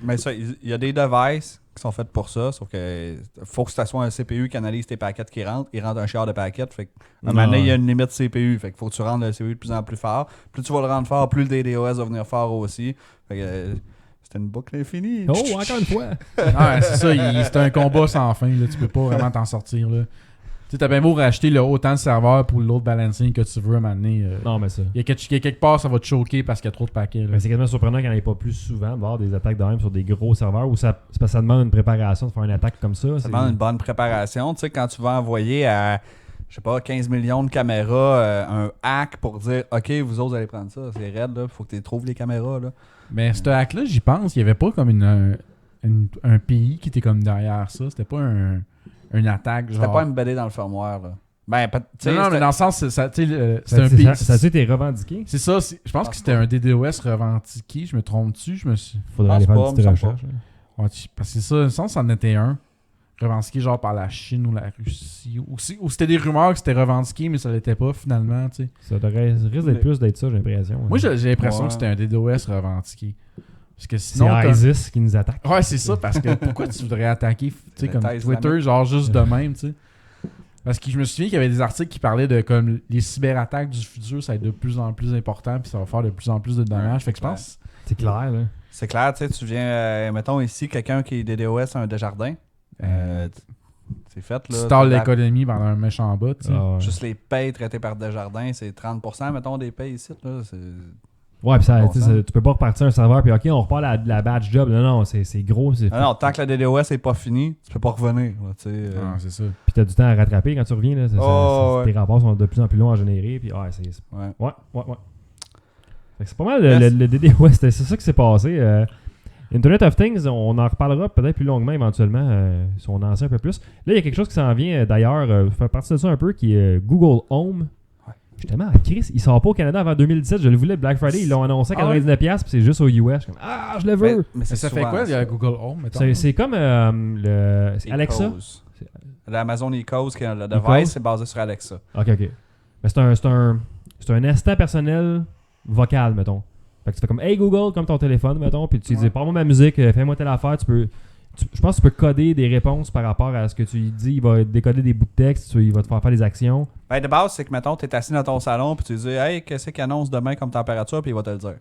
Mais ça, il y a des devices qui sont faits pour ça, sauf que faut que ce soit un CPU qui analyse tes paquets qui rentrent. Il rentre un chiard de paquets. Fait que, à un moment donné, il y a une limite CPU. Fait qu'il faut que tu rendes le CPU de plus en plus fort. Plus tu vas le rendre fort, plus le DDoS va venir fort aussi. Fait que c'était une boucle infinie. Oh, encore une fois! Ah, c'est ça, c'est un combat sans fin. Là, tu peux pas vraiment t'en sortir. Là. Tu sais, t'as bien beau racheter là, autant de serveurs pour l'autre balancing que tu veux à un moment donné. Non, mais ça. Il y a quelque part, ça va te choquer parce qu'il y a trop de paquets. Là. Mais c'est quasiment surprenant qu'il n'y en ait pas plus souvent de voir des attaques de même sur des gros serveurs où c'est parce que ça demande une préparation de faire une attaque comme ça. Ça demande une bonne préparation. Tu sais, quand tu vas envoyer à, je sais pas, 15 millions de caméras un hack pour dire OK, vous autres allez prendre ça, c'est raide, là. Faut que tu trouves les caméras. Là. Mais ce hack-là, j'y pense, il y avait pas comme un pays qui était comme derrière ça. C'était pas une attaque. C'était Genre... pas embeddé dans le firmware. Là. Ben, tu sais, non, mais c'était- dans le sens, c'est un pays. Ça a été revendiqué? C'est ça, je pense que c'était un DDoS revendiqué. Je me trompe dessus. Faudrait aller faire pense une petite pas, recherche. me là. Ouais, parce que ça, il me semble que c'en était un. Revendiqué genre par la Chine ou la Russie. Ou c'était des rumeurs que c'était revendiqué, mais ça l'était pas finalement, tu sais. Ça risque d'être plus d'être ça, j'ai l'impression. Moi, j'ai l'impression Ouais. que c'était un DDoS revendiqué. Parce que C'est sinon. comme- ISIS qui nous attaque. Ouais, c'est ça, parce que pourquoi tu voudrais attaquer, tu sais, comme l'État Twitter, islamique. genre juste de même, tu sais. Parce que je me souviens qu'il y avait des articles qui parlaient de comme les cyberattaques du futur, ça va être de plus en plus important, puis ça va faire de plus en plus de dommages. Fait que je pense. C'est clair, là. C'est clair, tu sais, tu viens, mettons ici, quelqu'un qui est DDoS un Desjardins. C'est fait, là. Tu talles l'économie pendant un méchant bas, tu sais. Ah, ouais. Juste les payes traitées par Desjardins, c'est 30%, mettons, des payes ici, là. C'est Ouais, puis Bon tu sens. peux pas repartir un serveur puis OK, on repart la batch job. Non, c'est gros. Non, tant que la DDoS n'est pas finie, tu peux pas revenir. Là, tu sais, Ah, c'est ça. Puis t'as du temps à rattraper quand tu reviens. Là, Oh, ouais. Tes rapports sont de plus en plus longs à générer. Puis ouais. Ouais. Fait que c'est pas mal le DDoS. C'est ça qui s'est passé. Internet of Things, on en reparlera peut-être plus longuement éventuellement, si on en sait un peu plus. Là, il y a quelque chose qui s'en vient d'ailleurs, faire partie de ça un peu, qui est Google Home. Ouais. Justement, Chris, il sort pas au Canada avant 2017. Je le voulais, Black Friday, ils l'ont annoncé à 99$, puis c'est juste au US. Je suis comme, je le veux! Mais Mais c'est ça fait souvent quoi, il y a Google Home, mettons? C'est comme c'est Alexa. Echoes. L'Amazon Echoes, qui est le Echoes? device, c'est basé sur Alexa. Ok. Mais c'est un assistant personnel vocal, mettons. Fait que tu fais comme Hey Google, comme ton téléphone, mettons, puis tu lui dis parle-moi ma musique, fais-moi telle affaire. Je pense que tu peux coder des réponses par rapport à ce que tu lui dis. Il va décoder des bouts de texte, il va te faire des actions. Ben, de base, c'est que, mettons, tu es assis dans ton salon, puis tu dis Hey, qu'est-ce qu'il annonce demain comme température, puis il va te le dire.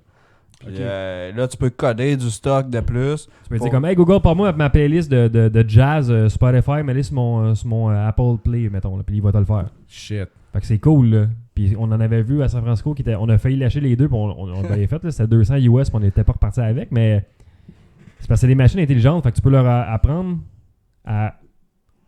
Puis là, tu peux coder du stock de plus. Tu peux dire comme Hey Google, parle-moi ma playlist de jazz Spotify, mets-les sur mon Apple Play, mettons, là, puis il va te le faire. Shit. Fait que c'est cool, là. Puis on en avait vu à San Francisco, on a failli lâcher les deux, puis on l'avait fait, là, c'était 200 US, puis on n'était pas reparti avec, mais c'est parce que c'est des machines intelligentes, fait que tu peux leur apprendre à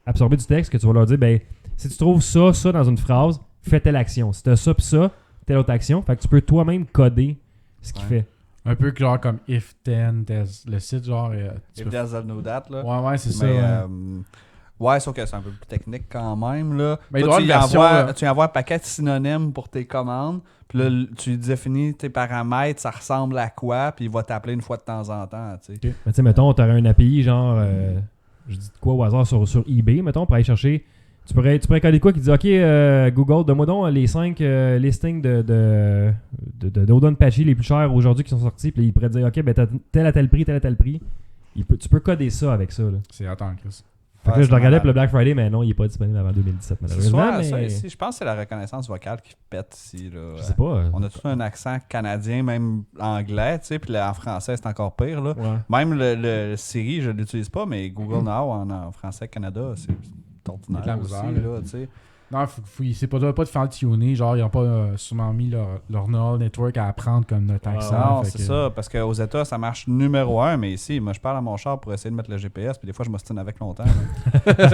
absorber du texte, que tu vas leur dire, ben, si tu trouves ça dans une phrase, fais telle action. Si tu as ça puis ça, telle autre action, fait que tu peux toi-même coder ce qu'il fait. Un peu genre comme If Then, le site genre... tu If peux- there's no that, là. Ouais, c'est ça. Mais, Ouais. ouais, sauf que c'est un peu plus technique quand même, là. Mais il Toi, doit y avoir une version, tu envoies un paquet de synonymes pour tes commandes, puis là, tu définis tes paramètres, ça ressemble à quoi, puis il va t'appeler une fois de temps en temps, tu sais. Mais tu sais, mettons, tu aurais un API genre, je dis de quoi au hasard sur eBay, mettons, pour aller chercher. Tu pourrais coder quoi qui dit OK, Google, donne-moi donc les 5 listings de Dodonpachi les plus chers aujourd'hui qui sont sortis. Puis il pourrait dire OK, ben t'as tel à tel prix. Tu peux coder ça avec ça. Là. C'est attends, Chris. Fait que là, je le regardais pour le Black Friday, mais non, il n'est pas disponible avant 2017, C'est malheureusement. soit ça Mais... ici, je pense que c'est la reconnaissance vocale qui pète ici, là. Je sais pas. On a tout un accent canadien, même anglais, tu sais, puis là, en français, c'est encore pire, là. Ouais. Même le Siri, je l'utilise pas, mais Google Now en français Canada, c'est ordinaire Il y a de la aussi, misère, là, tu sais. Non, c'est pas de faire le tuner. Genre, ils n'ont pas sûrement mis leur neural network à apprendre comme notre accent. Non, fait c'est que- ça, parce qu'aux États, ça marche numéro 1, mais ici, moi, je parle à mon char pour essayer de mettre le GPS, puis des fois, je m'ostine avec longtemps. là.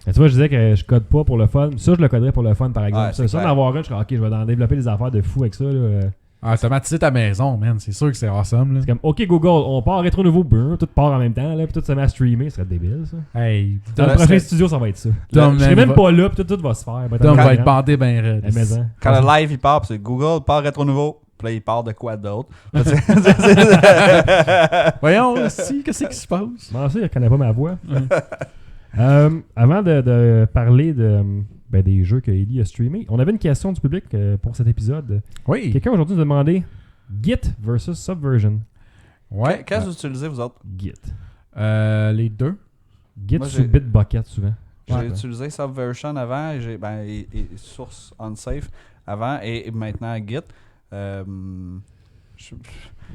Mais tu vois, je disais que je code pas pour le fun. Ça, je le coderais pour le fun, par exemple. Ouais, c'est ça, clair. d'en avoir un, je serais OK, je vais en développer des affaires de fou avec ça. Là. Ah, automatiser ta maison, man. C'est sûr que c'est awesome, là. C'est comme OK, Google, on part rétro nouveau, tout part en même temps, là, puis tout se met à streamer. Ce serait débile, ça. Hey, Dans le Là, prochain c'est- studio, ça va être ça. Tom, Je serais man, même pas là, puis tout va se faire. Tom va être bandé ben raide. Quand le live, il part, puis c'est Google, part rétro nouveau, puis là, il part de quoi d'autre. Là, Voyons, si, qu'est-ce qui se passe? Comment ça, il reconnaît pas ma voix? Avant de parler des jeux que Ellie a streamés, on avait une question du public pour cet épisode. Oui. Quelqu'un aujourd'hui nous a demandé Git versus Subversion. Ouais. Qu'est-ce que vous utilisez, vous autres? Git. Les deux. Git Moi, sous j'ai- Bitbucket souvent. J'ai Ouais. utilisé Subversion avant, et Source Unsafe avant, et maintenant Git.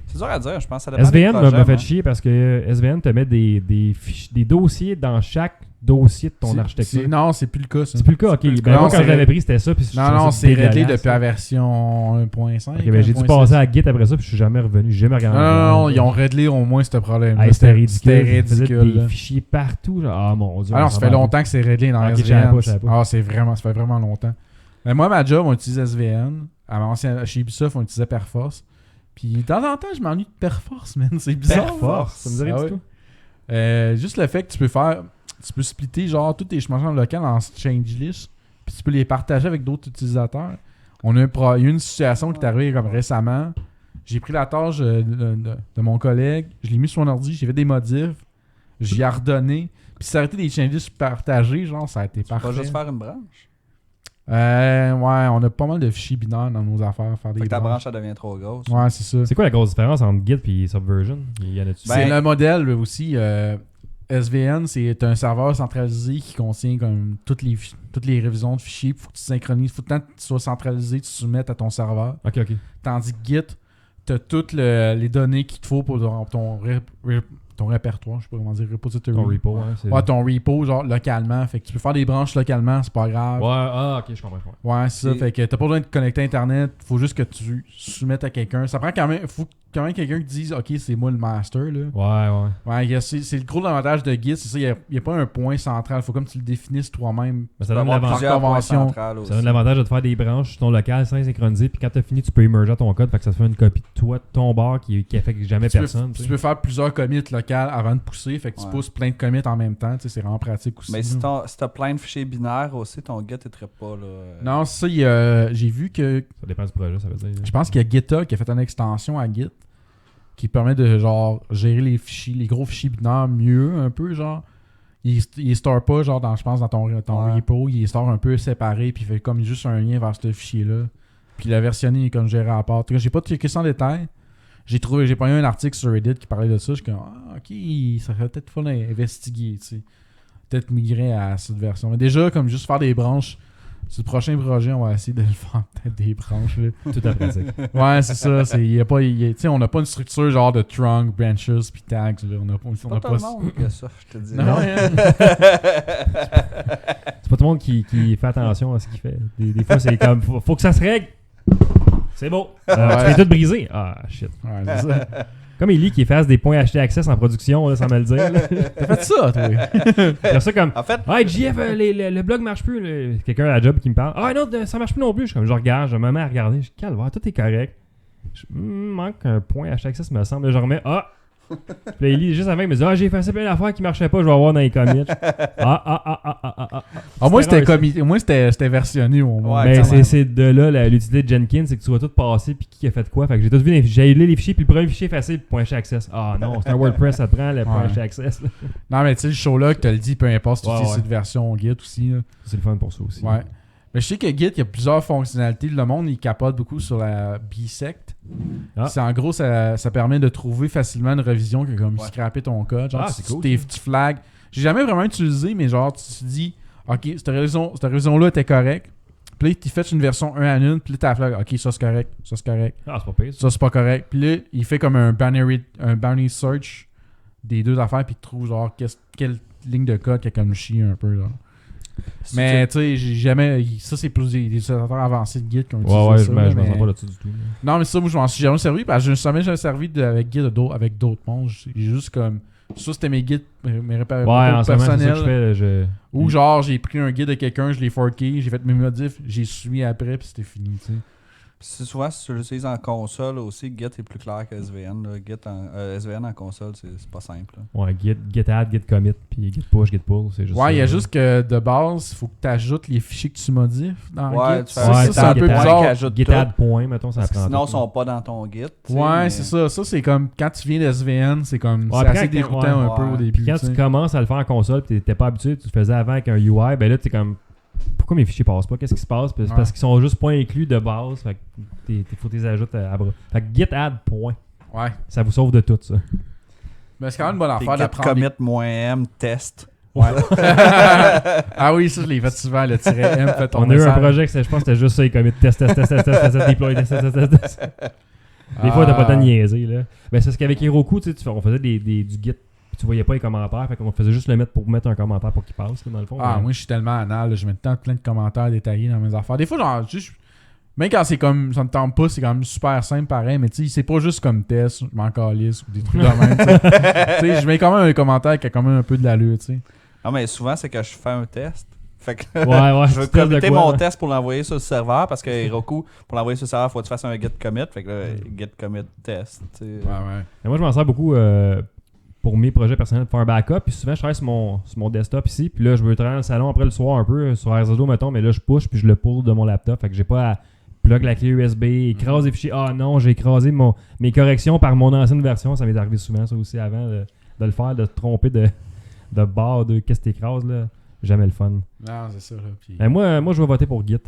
C'est dur à dire, je pense. Ça dépend des SVN projets, m'a fait moi. chier parce que SVN te met des dossiers dans chaque dossier de ton C'est- architecture. Non, c'est plus le cas, ça. C'est plus le cas, ok. plus le Ben, cas. moi, Non, quand c'est- je l'avais pris, c'était ça. Puis je Non, trouvais non, ça c'est réglé dégueulasse, depuis la là. version 1.5. Ok, ben, j'ai dû 1.6. passer à Git après ça, puis je suis jamais revenu. J'ai jamais regardé. Non, ils ont réglé au moins ce problème. Hey, c'était ridicule. C'était Ils faisaient ridicule. des là. fichiers partout. Genre. Ah mon dieu. Ah non, on ça s'en fait va. longtemps que c'est réglé dans Ok, je SVN. savais pas. Ah, ça fait vraiment longtemps. Mais moi, ma job, on utilise SVN. Chez Ubisoft, on utilisait Perforce. Puis de temps en temps, je m'ennuie de Perforce, man. C'est bizarre. Perforce, ça me dirait Ah du ouais. tout. Juste le fait que tu peux splitter genre tous tes changements locaux en change list, puis tu peux les partager avec d'autres utilisateurs. Il y a eu une situation qui est arrivée comme récemment. J'ai pris la tâche de mon collègue, je l'ai mis sur mon ordi, j'ai fait des modifs, j'y ai redonné, puis ça a été des change lists partagés, genre ça a été Tu peux parfait. pas juste faire une branche. Ouais, on a pas mal de fichiers binaires dans nos affaires, faire Fait des que ta branches. branche, ça devient trop grosse. Ouais, c'est ça. C'est quoi la grosse différence entre Git et Subversion? Il y en a-tu? C'est le modèle aussi. SVN, c'est un serveur centralisé qui contient comme toutes les révisions de fichiers. Il faut que tu synchronises. Il faut que tu sois centralisé, tu soumettes à ton serveur. Ok. Tandis que Git, tu as toutes les données qu'il te faut pour ton ton répertoire, je sais pas comment dire, repository. Ton repo, hein, c'est... Ouais, ton repo, genre localement. Fait que tu peux faire des branches localement, c'est pas grave. Ouais, ok, je comprends. Ouais, c'est ça. Fait que t'as pas besoin de connecter à Internet. Faut juste que tu soumettes à quelqu'un. Ça prend quand même. Faut quand même quelqu'un qui dise ok, c'est moi le master. Là. Ouais. Ouais, c'est le gros avantage de Git, c'est ça. Il n'y a pas un point central. Faut comme tu le définisses toi-même. Mais ça Tu peux donne avoir l'avantage. plusieurs points convention. centrales aussi. Ça donne l'avantage de te faire des branches sur ton local sans synchroniser, puis quand t'as fini, tu peux immerger ton code, fait que ça te fait une copie de toi, de ton bar qui affecte jamais personne. Tu peux faire plusieurs commits locales avant de pousser. Fait que tu pousses plein de commits en même temps. C'est vraiment pratique aussi. Mais si t'as plein de fichiers binaires aussi, ton Git ne traite pas. Là, Non, ça, j'ai vu que. Ça dépend du projet, ça veut dire. Je pense qu'il y a GitHub qui a fait une extension à Git qui permet de genre gérer les fichiers, les gros fichiers binaires mieux un peu, genre. Il store pas, genre, je pense, dans ton repo, il store un peu séparé, puis il fait comme juste un lien vers ce fichier-là. Puis la versionné est comme géré à part. En tout cas, j'ai pas checké ça en détail. J'ai pas eu un article sur Reddit qui parlait de ça. Je suis comme, ok, ça serait peut-être fun d'investiguer, tu sais. Peut-être migrer à cette version. Mais déjà, comme juste faire des branches. Sur le prochain projet, on va essayer de le faire peut-être des branches. Là. Tout à pratique. Ouais, c'est ça. On n'a pas une structure genre de trunk, branches, puis tags. Là. On a pas tout le monde qui a ça, je te dis. Non, C'est pas tout le monde qui fait attention à ce qu'il fait. Des fois, c'est comme, faut que ça se règle. C'est beau. Tu fais tout briser. Ah, shit. Ouais, c'est ça. Comme Ellie qui efface des points achetés access en production, là, sans me le dire. Là. T'as fait ça, toi. C'est ça comme, En fait, hey, JF, le blog marche plus. Là. Quelqu'un à la job qui me parle. Ah non, ça marche plus non plus. Je suis comme, je regarde, je me mets à regarder. Je dis, calvaire, tout est correct. Manque un point acheté access, me semble. Là, je remets, Puis là, Ellie, juste avant, il me dit, j'ai effacé plein d'affaires qui marchaient pas, je vais avoir dans les commits. Moi, c'était versionné au moins. Ouais, Mais c'est de là l'utilité de Jenkins, c'est que tu vois tout passer puis qui a fait quoi. Fait que j'ai tout vu, j'ai lu les fichiers, puis le premier fichier effacé, point acheté access. Ah non, c'est un WordPress, ça te prend le point acheté access. Là. Non, mais tu sais, le show là que t'as le dit, peu importe si tu utilises cette version Git aussi. Là. C'est le fun pour ça aussi. Ouais. Mais je sais que Git, il y a plusieurs fonctionnalités. Le monde, il capote beaucoup sur la bisect. C'est en gros, ça permet de trouver facilement une revision qui a comme scraper ton code. Genre, c'est cool. Tu flags. J'ai jamais vraiment utilisé, mais genre, tu te dis, ok, cette révision-là était correcte. Puis là, tu fais une version 1 à 1, puis là, tu as flag, ok, ça c'est correct, ça c'est correct. Ah, c'est pas pire. Ça c'est pas correct. Puis là, il fait comme un binary search des deux affaires, puis il trouve genre quelle ligne de code qui a comme chier un peu. Genre. Mais tu sais, j'ai jamais. Ça, c'est plus des utilisateurs avancés de Git qui ont utilisé ça. Je m'en sens pas là-dessus du tout. Non, mais ça, moi, je m'en suis jamais servi parce que je ne me suis jamais servi avec Git avec d'autres mondes. J'ai juste comme. Ça, c'était mes guides, mes repères personnels. Ou genre, j'ai pris un guide de quelqu'un, je l'ai forké, j'ai fait mes modifs, j'ai suivi après, puis c'était fini, tu sais. C'est souvent, si tu l'utilises en console aussi, Git est plus clair que SVN. Là. SVN en console, c'est pas simple. Là. Ouais, Git add, Git commit, puis Git push, Git pull, c'est juste ouais, il y a juste que de base, il faut que tu ajoutes les fichiers que tu modifies dans ouais, Git. Ça, c'est un peu bizarre. Git add point, mettons, ça prend. Sinon, ils sont pas dans ton Git. Ouais, mais... c'est ça. Ça, c'est comme quand tu viens de SVN, c'est comme c'est assez déroutant un peu au début. Quand tu commences à le faire en console, tu n'étais pas habitué, tu le faisais avant avec un UI, ben là, tu es comme. Pourquoi mes fichiers passent pas? Qu'est-ce qui se passe? Parce qu'ils sont juste pas inclus de base. Fait que faut que tu les ajoutes à bras. Fait que git add point. Ouais. Ça vous sauve de tout, ça. Mais c'est quand même une bonne affaire d'apprendre. Commit-m test. Ouais. Ah oui, ça, je l'ai fait souvent, le tiret M. Fait on a eu un projet que je pense que c'était juste ça, les commits test, deploy, test. Des fois, t'as pas le temps de niaiser, là. Ben, c'est ce qu'avec Heroku, on faisait du git. Tu voyais pas les commentaires, fait qu'on faisait juste le mettre pour mettre un commentaire pour qu'il passe, dans le fond. Ah, moi, je suis tellement anal, je mets plein de commentaires détaillés dans mes affaires. Des fois, genre, juste, même quand c'est comme, ça me tente pas, c'est quand même super simple pareil, mais tu sais, c'est pas juste comme test, je m'en calisse ou des trucs de même, tu sais. Je mets quand même un commentaire qui a quand même un peu de l'allure, tu sais. Non, mais souvent, c'est que je fais un test. Fait que je veux committer mon test pour l'envoyer sur le serveur parce que Heroku, pour l'envoyer sur le serveur, il faut que tu fasses un git commit. Fait que là, git commit test. Ouais. Et moi, je m'en sers beaucoup pour mes projets personnels pour faire un backup. Puis souvent, je travaille sur mon desktop ici. Puis là, je veux travailler dans le salon après le soir un peu sur RZO, mettons. Mais là, je push puis je le pull de mon laptop. Fait que j'ai pas à plug la clé USB, écraser les fichiers. Ah non, j'ai écrasé mes corrections par mon ancienne version. Ça m'est arrivé souvent, ça aussi, avant de le faire, de te tromper de barre de qu'est-ce que t'écrases, là. Jamais le fun. Non, c'est ça. Là, puis... moi, je vais voter pour Git.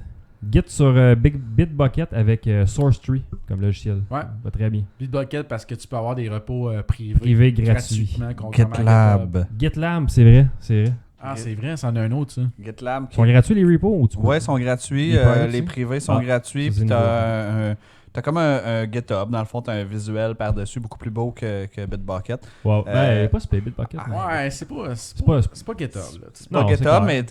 Git sur Bitbucket avec SourceTree comme logiciel. Ouais. Va très bien. Bitbucket parce que tu peux avoir des repos privés. Privés gratuits. GitLab. GitLab, c'est vrai. Ah, c'est vrai, c'en a un autre, ça. GitLab. Ils sont gratuits les repos ou tu peux? Ouais, ils sont gratuits. Les privés sont gratuits. Puis t'as t'as comme un GitHub. Dans le fond, t'as un visuel par-dessus beaucoup plus beau que Bitbucket. Wow. Ben, pas super Bitbucket. mais- Ouais, c'est pas GitHub. Là. C'est Non, pas c'est GitHub, clair. mais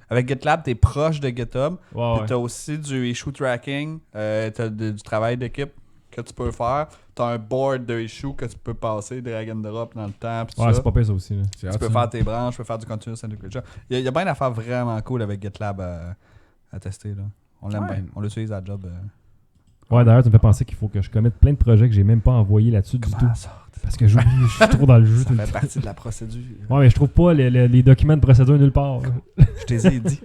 avec GitLab, t'es proche de GitHub. Ouais, Puis ouais. t'as aussi du issue tracking, t'as du travail d'équipe que tu peux faire. T'as un board de issue que tu peux passer, drag and drop dans le temps. Pis tout Ouais, ça. c'est pas pire ça aussi. Là. C'est Tu peux faire tes branches, tu peux faire du continuous integration. Il y a bien d'affaires vraiment cool avec GitLab à tester. Là. On l'aime Ouais. bien. On l'utilise à la job. Ouais, d'ailleurs, tu me fais penser qu'il faut que je commette plein de projets que j'ai même pas envoyés là-dessus du tout. Comment ça? Parce que j'oublie, je suis trop dans le jeu Ça tout le fait temps. partie de la procédure. Ouais, mais je trouve pas les documents de procédure nulle part. Je t'ai dit.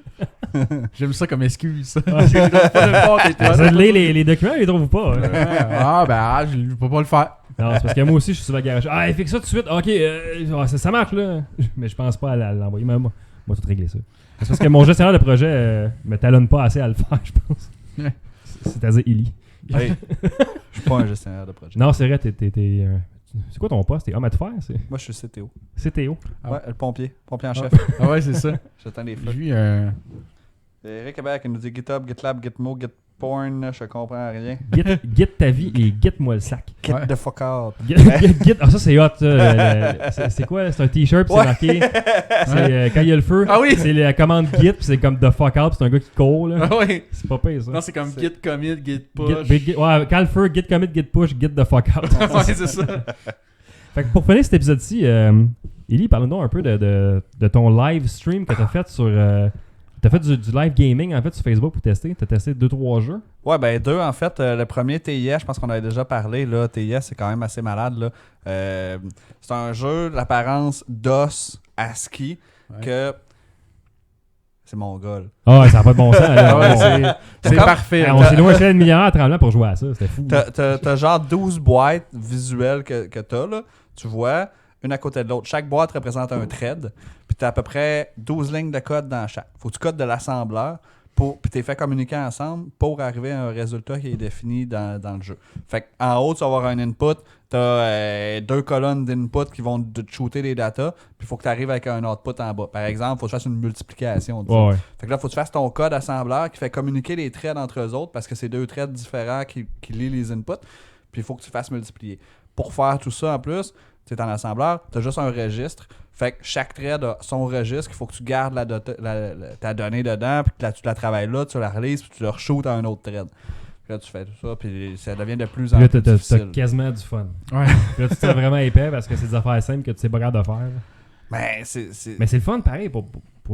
J'aime ça comme excuse. Ouais. Ça, les documents, ils les trouvent pas. Hein. Je peux pas le faire. Non, c'est parce que moi aussi, je suis souvent garage. Ah, fixe ça tout de suite. Ok, ça marche là. Mais je pense pas à l'envoyer. Mais moi, tout régler ça. C'est parce que mon gestionnaire de projet me talonne pas assez à le faire, je pense. Ouais. C'est-à-dire Eli. Hey, je suis pas un gestionnaire de projet. Non, c'est vrai, c'est quoi ton poste? T'es homme à tout faire? Moi, je suis CTO. C'est Théo. Ah. Ouais, le pompier. Pompier en Ah. chef. Ah ouais, c'est ça. J'attends les J'ai feux. vu Eric Hébert qui nous dit GitHub, GitLab, Gitmo, Gitporn. Je comprends rien. Git ta vie et git-moi le sac. Get Ouais. the fuck out. Git, ah, ça c'est hot. Ça. C'est quoi? C'est un t-shirt, puis c'est marqué. C'est, quand il y a le feu, Ah oui! c'est la commande Git, puis c'est comme the fuck out, puis c'est un gars qui court. Là. Ah ouais. C'est pas pire ça. Non, c'est comme C'est- git commit, git push. Ouais, quand le feu, git commit, git push, git the fuck out. Ouais, c'est ça. Fait que pour finir cet épisode-ci, Eli, parle-nous un peu de ton live stream que t'as fait sur. T'as fait du live gaming en fait sur Facebook pour tester. T'as testé 2-3 jeux. Ouais, ben deux en fait. Le premier TIS, je pense qu'on avait déjà parlé. Là, TIS, c'est quand même assez malade. Là. C'est un jeu d'apparence DOS ASCII Ouais. que. C'est mongol. Ah ouais, ça n'a pas de bon sens. Là. Ouais, On- c'est comme- parfait. on s'est loin de milliards à tremblant pour jouer à ça. C'était fou. T'as genre 12 boîtes visuelles que t'as, là. Tu vois, une à côté de l'autre. Chaque boîte représente un thread. Puis t'as à peu près 12 lignes de code dans chaque. Faut que tu codes de l'assembleur. Puis t'es fait communiquer ensemble pour arriver à un résultat qui est défini dans le jeu. Fait qu'en haut, tu vas avoir un input. T'as 2 colonnes d'input qui vont te shooter les datas. Puis il faut que tu arrives avec un output en bas. Par exemple, il faut que tu fasses une multiplication. disons. Ouais, ouais. Fait que là, il faut que tu fasses ton code assembleur qui fait communiquer les threads entre eux autres parce que c'est 2 threads différents qui lient les inputs. Puis il faut que tu fasses multiplier. Pour faire tout ça en plus, tu es en assembleur, tu as juste un registre. Fait que chaque thread a son registre. Il faut que tu gardes ta donnée dedans. Puis que tu la travailles là, tu la releases, puis tu le re-shootes à un autre thread. Puis là, tu fais tout ça, puis ça devient de plus en Puis là, plus t'as difficile. quasiment du fun. Ouais. Puis là, tu te sens vraiment épais parce que c'est des affaires simples que tu sais pas capable de faire. Mais Mais c'est le fun, pareil, pour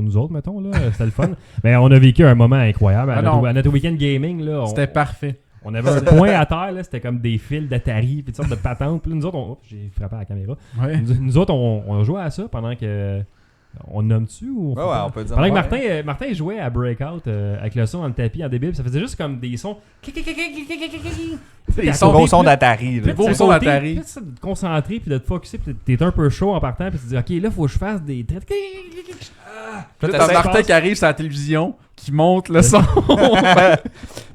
nous autres, mettons. Là. C'était le fun. Mais on a vécu un moment incroyable. Ah non. À notre week-end gaming, là, C'était parfait. on avait un point à terre, là, c'était comme des fils d'Atari, puis toutes sortes de patentes. Puis là, nous autres, j'ai frappé à la caméra. Ouais. Nous autres, on jouait à ça pendant que. On nomme-tu ou Ouais, on peut dire. pendant que ouais. Martin jouait à Breakout avec le son dans le tapis en débile, ça faisait juste comme des sons. Des Son gros son d'Atari. là. Des beaux sons d'Atari. Puis de te concentrer, puis de te focusser, puis t'es un peu chaud en partant, puis tu te dis, ok, là, faut que je fasse des traits. Puis là, t'essaies- t'as Martin qui arrive sur la télévision, qui monte le son.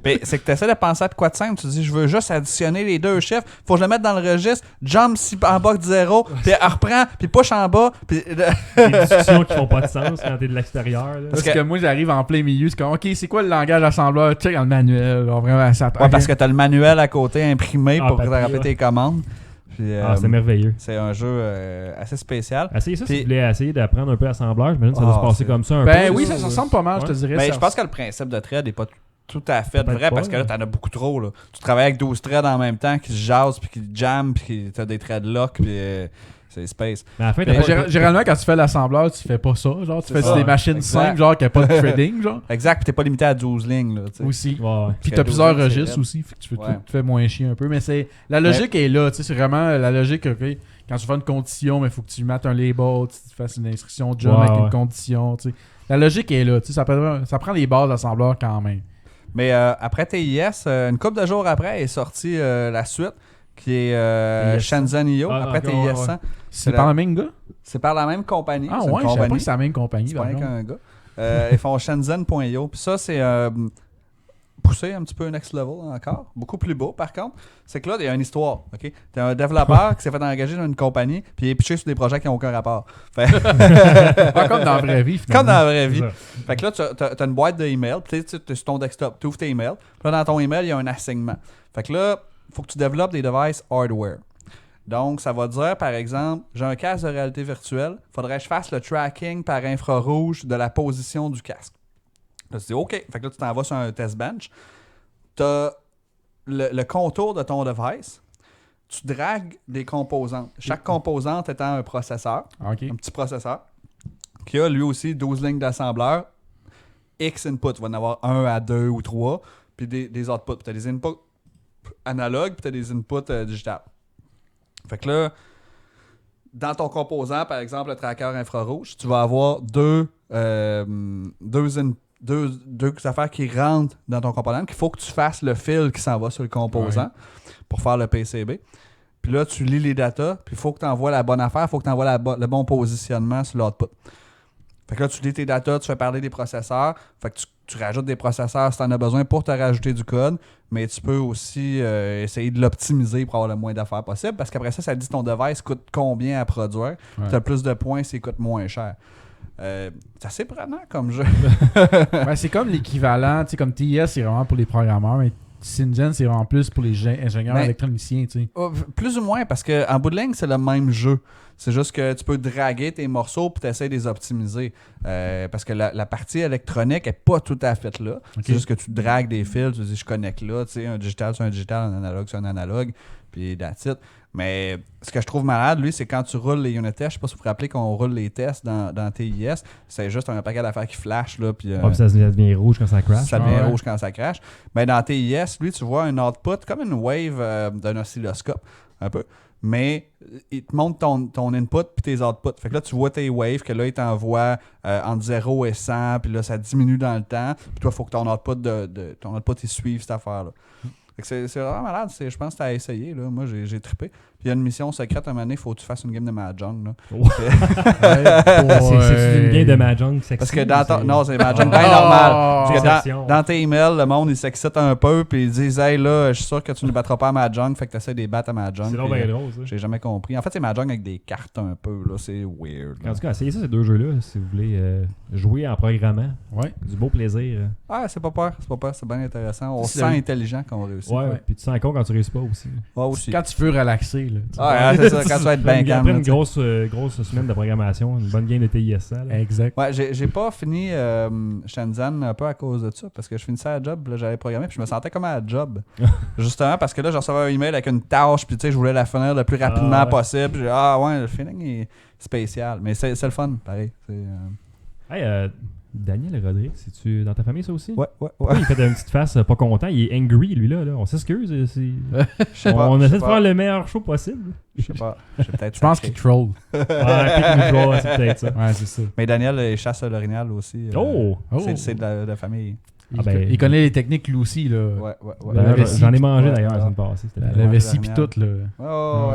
Ben, c'est que tu essaies de penser à de quoi de simple. Tu te dis, je veux juste additionner les deux chiffres. Faut que je le mette dans le registre. Jump en bas de 0. Puis reprend. Puis push en bas. Puis Des discussions qui font pas de sens quand t'es de l'extérieur. là. Parce que- que moi, j'arrive en plein milieu. C'est comme, OK, c'est quoi le langage assembleur? Check dans le manuel. Genre, vraiment, ça ouais, parce que t'as le manuel à côté imprimé Ah, pour te papier, rappeler ouais. tes commandes. Puis, C'est merveilleux. c'est un jeu assez spécial. Essayez ça si Puis- vous voulez essayer d'apprendre un peu l'assembleur. J'imagine que ça doit Ah, se passer c'est- comme ça un Ben peu. oui, là. ça ressemble pas mal, je te Ouais. dirais. Ben, ça- je pense que le principe de trade n'est pas tout à fait Peut-être vrai pas, parce que là, mais- t'en as beaucoup trop. Là. Tu travailles avec 12 threads en même temps qui se jasent, puis qui jamment, puis qui t'as des threads lock, puis c'est space. Mais à la fin, Mais t'as pas- Généralement, quand tu fais l'assembleur, tu fais pas ça. Genre, tu C'est fais ça. des machines Exact. simples, genre, qui a pas de threading, genre. Exact, puis t'es pas limité à 12 lignes. Là, tu sais. Aussi. Ouais, ouais. Puis Parce t'as que plusieurs 12, c'est registres raide. aussi, fait que tu Ouais. te fais moins chier un peu. Mais c'est la logique est là, tu sais, c'est vraiment la logique, ok, quand tu fais une condition, mais il faut que tu mettes un label, tu fasses une instruction jump Ouais, avec ouais. une condition, tu sais. La logique est là, tu sais, ça prend les bases d'assembleur quand même. Mais après TIS, une couple de jours après est sortie la suite qui est TIS. Shenzhen IO. Ah, après encore, TIS ouais. 100. C'est la- par le même gars? C'est par la même compagnie. Ah c'est une ouais, je savais pas compagnie. que c'est la même compagnie. C'est pas par rien contre. qu'un gars. Ils font Shenzhen.io. Puis ça, c'est pour poussé un petit peu next level encore. Beaucoup plus beau, par contre. C'est que là, il y a une histoire. OK? T'as un développeur qui s'est fait engager dans une compagnie, puis il est pitché sur des projets qui n'ont aucun rapport. Fait... Comme dans la vraie vie, finalement. Comme dans la vraie vie. C'est ça. Fait que là, tu as une boîte de email, puis tu es sur ton desktop, tu ouvres tes emails. Puis là, dans ton email, il y a un assignement. Fait que là, il faut que tu développes des devices hardware. Donc, ça va dire, par exemple, j'ai un casque de réalité virtuelle, faudrait que je fasse le tracking par infrarouge de la position du casque. Là, tu dis OK. Fait que là, tu t'en vas sur un test bench. Tu as le contour de ton device. Tu dragues des composantes. Chaque composante étant un processeur, OK. un petit processeur, qui a lui aussi 12 lignes d'assembleur. X inputs. Tu vas en avoir 1 à 2 ou 3. Puis des outputs. Tu as des inputs analogues, puis tu as des inputs digitales. Fait que là, dans ton composant, par exemple, le tracker infrarouge, tu vas avoir deux affaires qui rentrent dans ton composant, qu'il faut que tu fasses le fil qui s'en va sur le composant pour faire le PCB. Puis là, tu lis les datas, puis il faut que tu envoies la bonne affaire, il faut que tu envoies le bon positionnement sur l'output. Fait que là, tu lis tes datas, tu fais parler des processeurs. Fait que tu rajoutes des processeurs si tu en as besoin pour te rajouter du code. Mais tu peux aussi essayer de l'optimiser pour avoir le moins d'affaires possible. Parce qu'après ça dit ton device coûte combien à produire. Tu as plus de points s'il coûte moins cher. C'est assez prenant comme jeu. Ben, c'est comme l'équivalent. Tu sais, comme TIS, c'est vraiment pour les programmeurs. Mais Syngen, c'est vraiment plus pour les ingénieurs électroniciens. Tu sais. Plus ou moins, parce qu'en bout de ligne, c'est le même jeu. C'est juste que tu peux draguer tes morceaux et tu essaies de les optimiser. Parce que la partie électronique n'est pas tout à fait là. Okay. C'est juste que tu dragues des fils, tu dis je connecte là, tu sais, un digital c'est un digital, un analogue c'est un analogue, puis that's it. Mais ce que je trouve malade, lui, c'est quand tu roules les unit tests, je sais pas si vous vous rappelez qu'on roule les tests dans TIS, c'est juste un paquet d'affaires qui flash là, puis ça devient rouge quand ça crash. Ça devient rouge quand ça crash. Mais dans TIS, lui, tu vois un output comme une wave d'un oscilloscope, un peu. Mais il te montre ton input puis tes outputs. Fait que là, tu vois tes waves, que là, il t'envoie entre 0 et 100, puis là, ça diminue dans le temps. Puis toi, il faut que ton output, il suive cette affaire-là. Fait que c'est vraiment malade. Je pense que tu as essayé. Là. Moi, j'ai trippé. Puis il y a une mission secrète, à un moment donné, il faut que tu fasses une game de Mahjong. Là. Oh. C'est une game de Mahjong sexy. Parce que non, c'est Mahjong bien normal. Parce que dans tes emails, le monde, il s'excite un peu, puis ils disent « Hey, là, je suis sûr que tu ne battras pas à Mahjong, fait que tu essaies de les battre à Mahjong. » C'est bien drôle, ça. J'ai jamais compris. En fait, c'est Mahjong avec des cartes un peu. Là. C'est weird. En tout cas, essayez ça, ces deux jeux-là, si vous voulez jouer en programmant. Ouais. Du beau plaisir. Ah, c'est pas peur. C'est bien intéressant. On se sent intelligent quand on réussit. Ouais. Puis tu te sens con quand tu réussis pas aussi. Ouais, aussi. Quand tu veux relaxer. Là, c'est ça. Quand tu vas être bien calme. Après une grosse semaine de programmation, une bonne game de TIS. Exact. Ouais, j'ai pas fini Shenzhen un peu à cause de ça, parce que je finissais à la job, là, j'avais programmé, puis je me sentais comme à la job. Justement, parce que là, je recevais un email avec une tâche, puis tu sais, je voulais la finir le plus rapidement possible. Le feeling est spécial. Mais c'est le fun, pareil. Hey, Daniel Rodrigue, c'est-tu dans ta famille, ça aussi? Ouais. Il fait une petite face pas content. Il est angry, lui, là. On s'excuse. On essaie de faire le meilleur show possible. Je sais pas. Je pense qu'il troll. Ouais, c'est peut-être ça. Ouais, c'est ça. Mais Daniel, il chasse l'orignal aussi. C'est de la famille. Il connaît les techniques, lui aussi. Là. Ouais. J'en ai mangé d'ailleurs la semaine passée. La vessie pis tout. Là.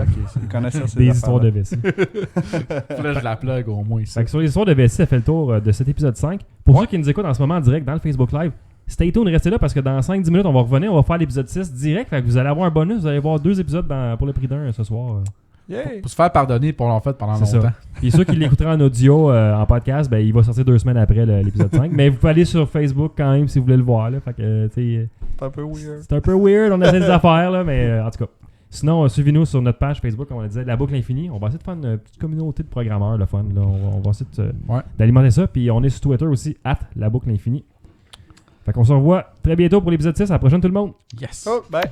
Ok. Il connaît ça. Des histoires de vessie. Là, je la plug au moins. Fait que sur les histoires de vessie, ça fait le tour de cet épisode 5. Pour ceux qui nous écoutent en ce moment en direct dans le Facebook Live, stay tuned, restez là parce que dans 5-10 minutes, on va revenir. On va faire l'épisode 6 direct. Fait que vous allez avoir un bonus. Vous allez avoir 2 épisodes pour le prix d'un ce soir. Pour se faire pardonner pour l'en fait pendant longtemps. Et ceux qui l'écouteraient en audio, en podcast, il va sortir 2 semaines après l'épisode 5. Mais vous pouvez aller sur Facebook quand même si vous voulez le voir. Là. Fait que, c'est un peu weird. C'est un peu weird, on essaie des affaires, là, mais en tout cas. Sinon, suivez-nous sur notre page Facebook, comme on le disait, La Boucle Infinie. On va essayer de faire une petite communauté de programmeurs, le fun. Là. On va essayer d'alimenter ça. Puis on est sur Twitter aussi, @La Boucle Infinie. Fait qu'on se revoit très bientôt pour l'épisode 6. À la prochaine, tout le monde. Yes. Bye.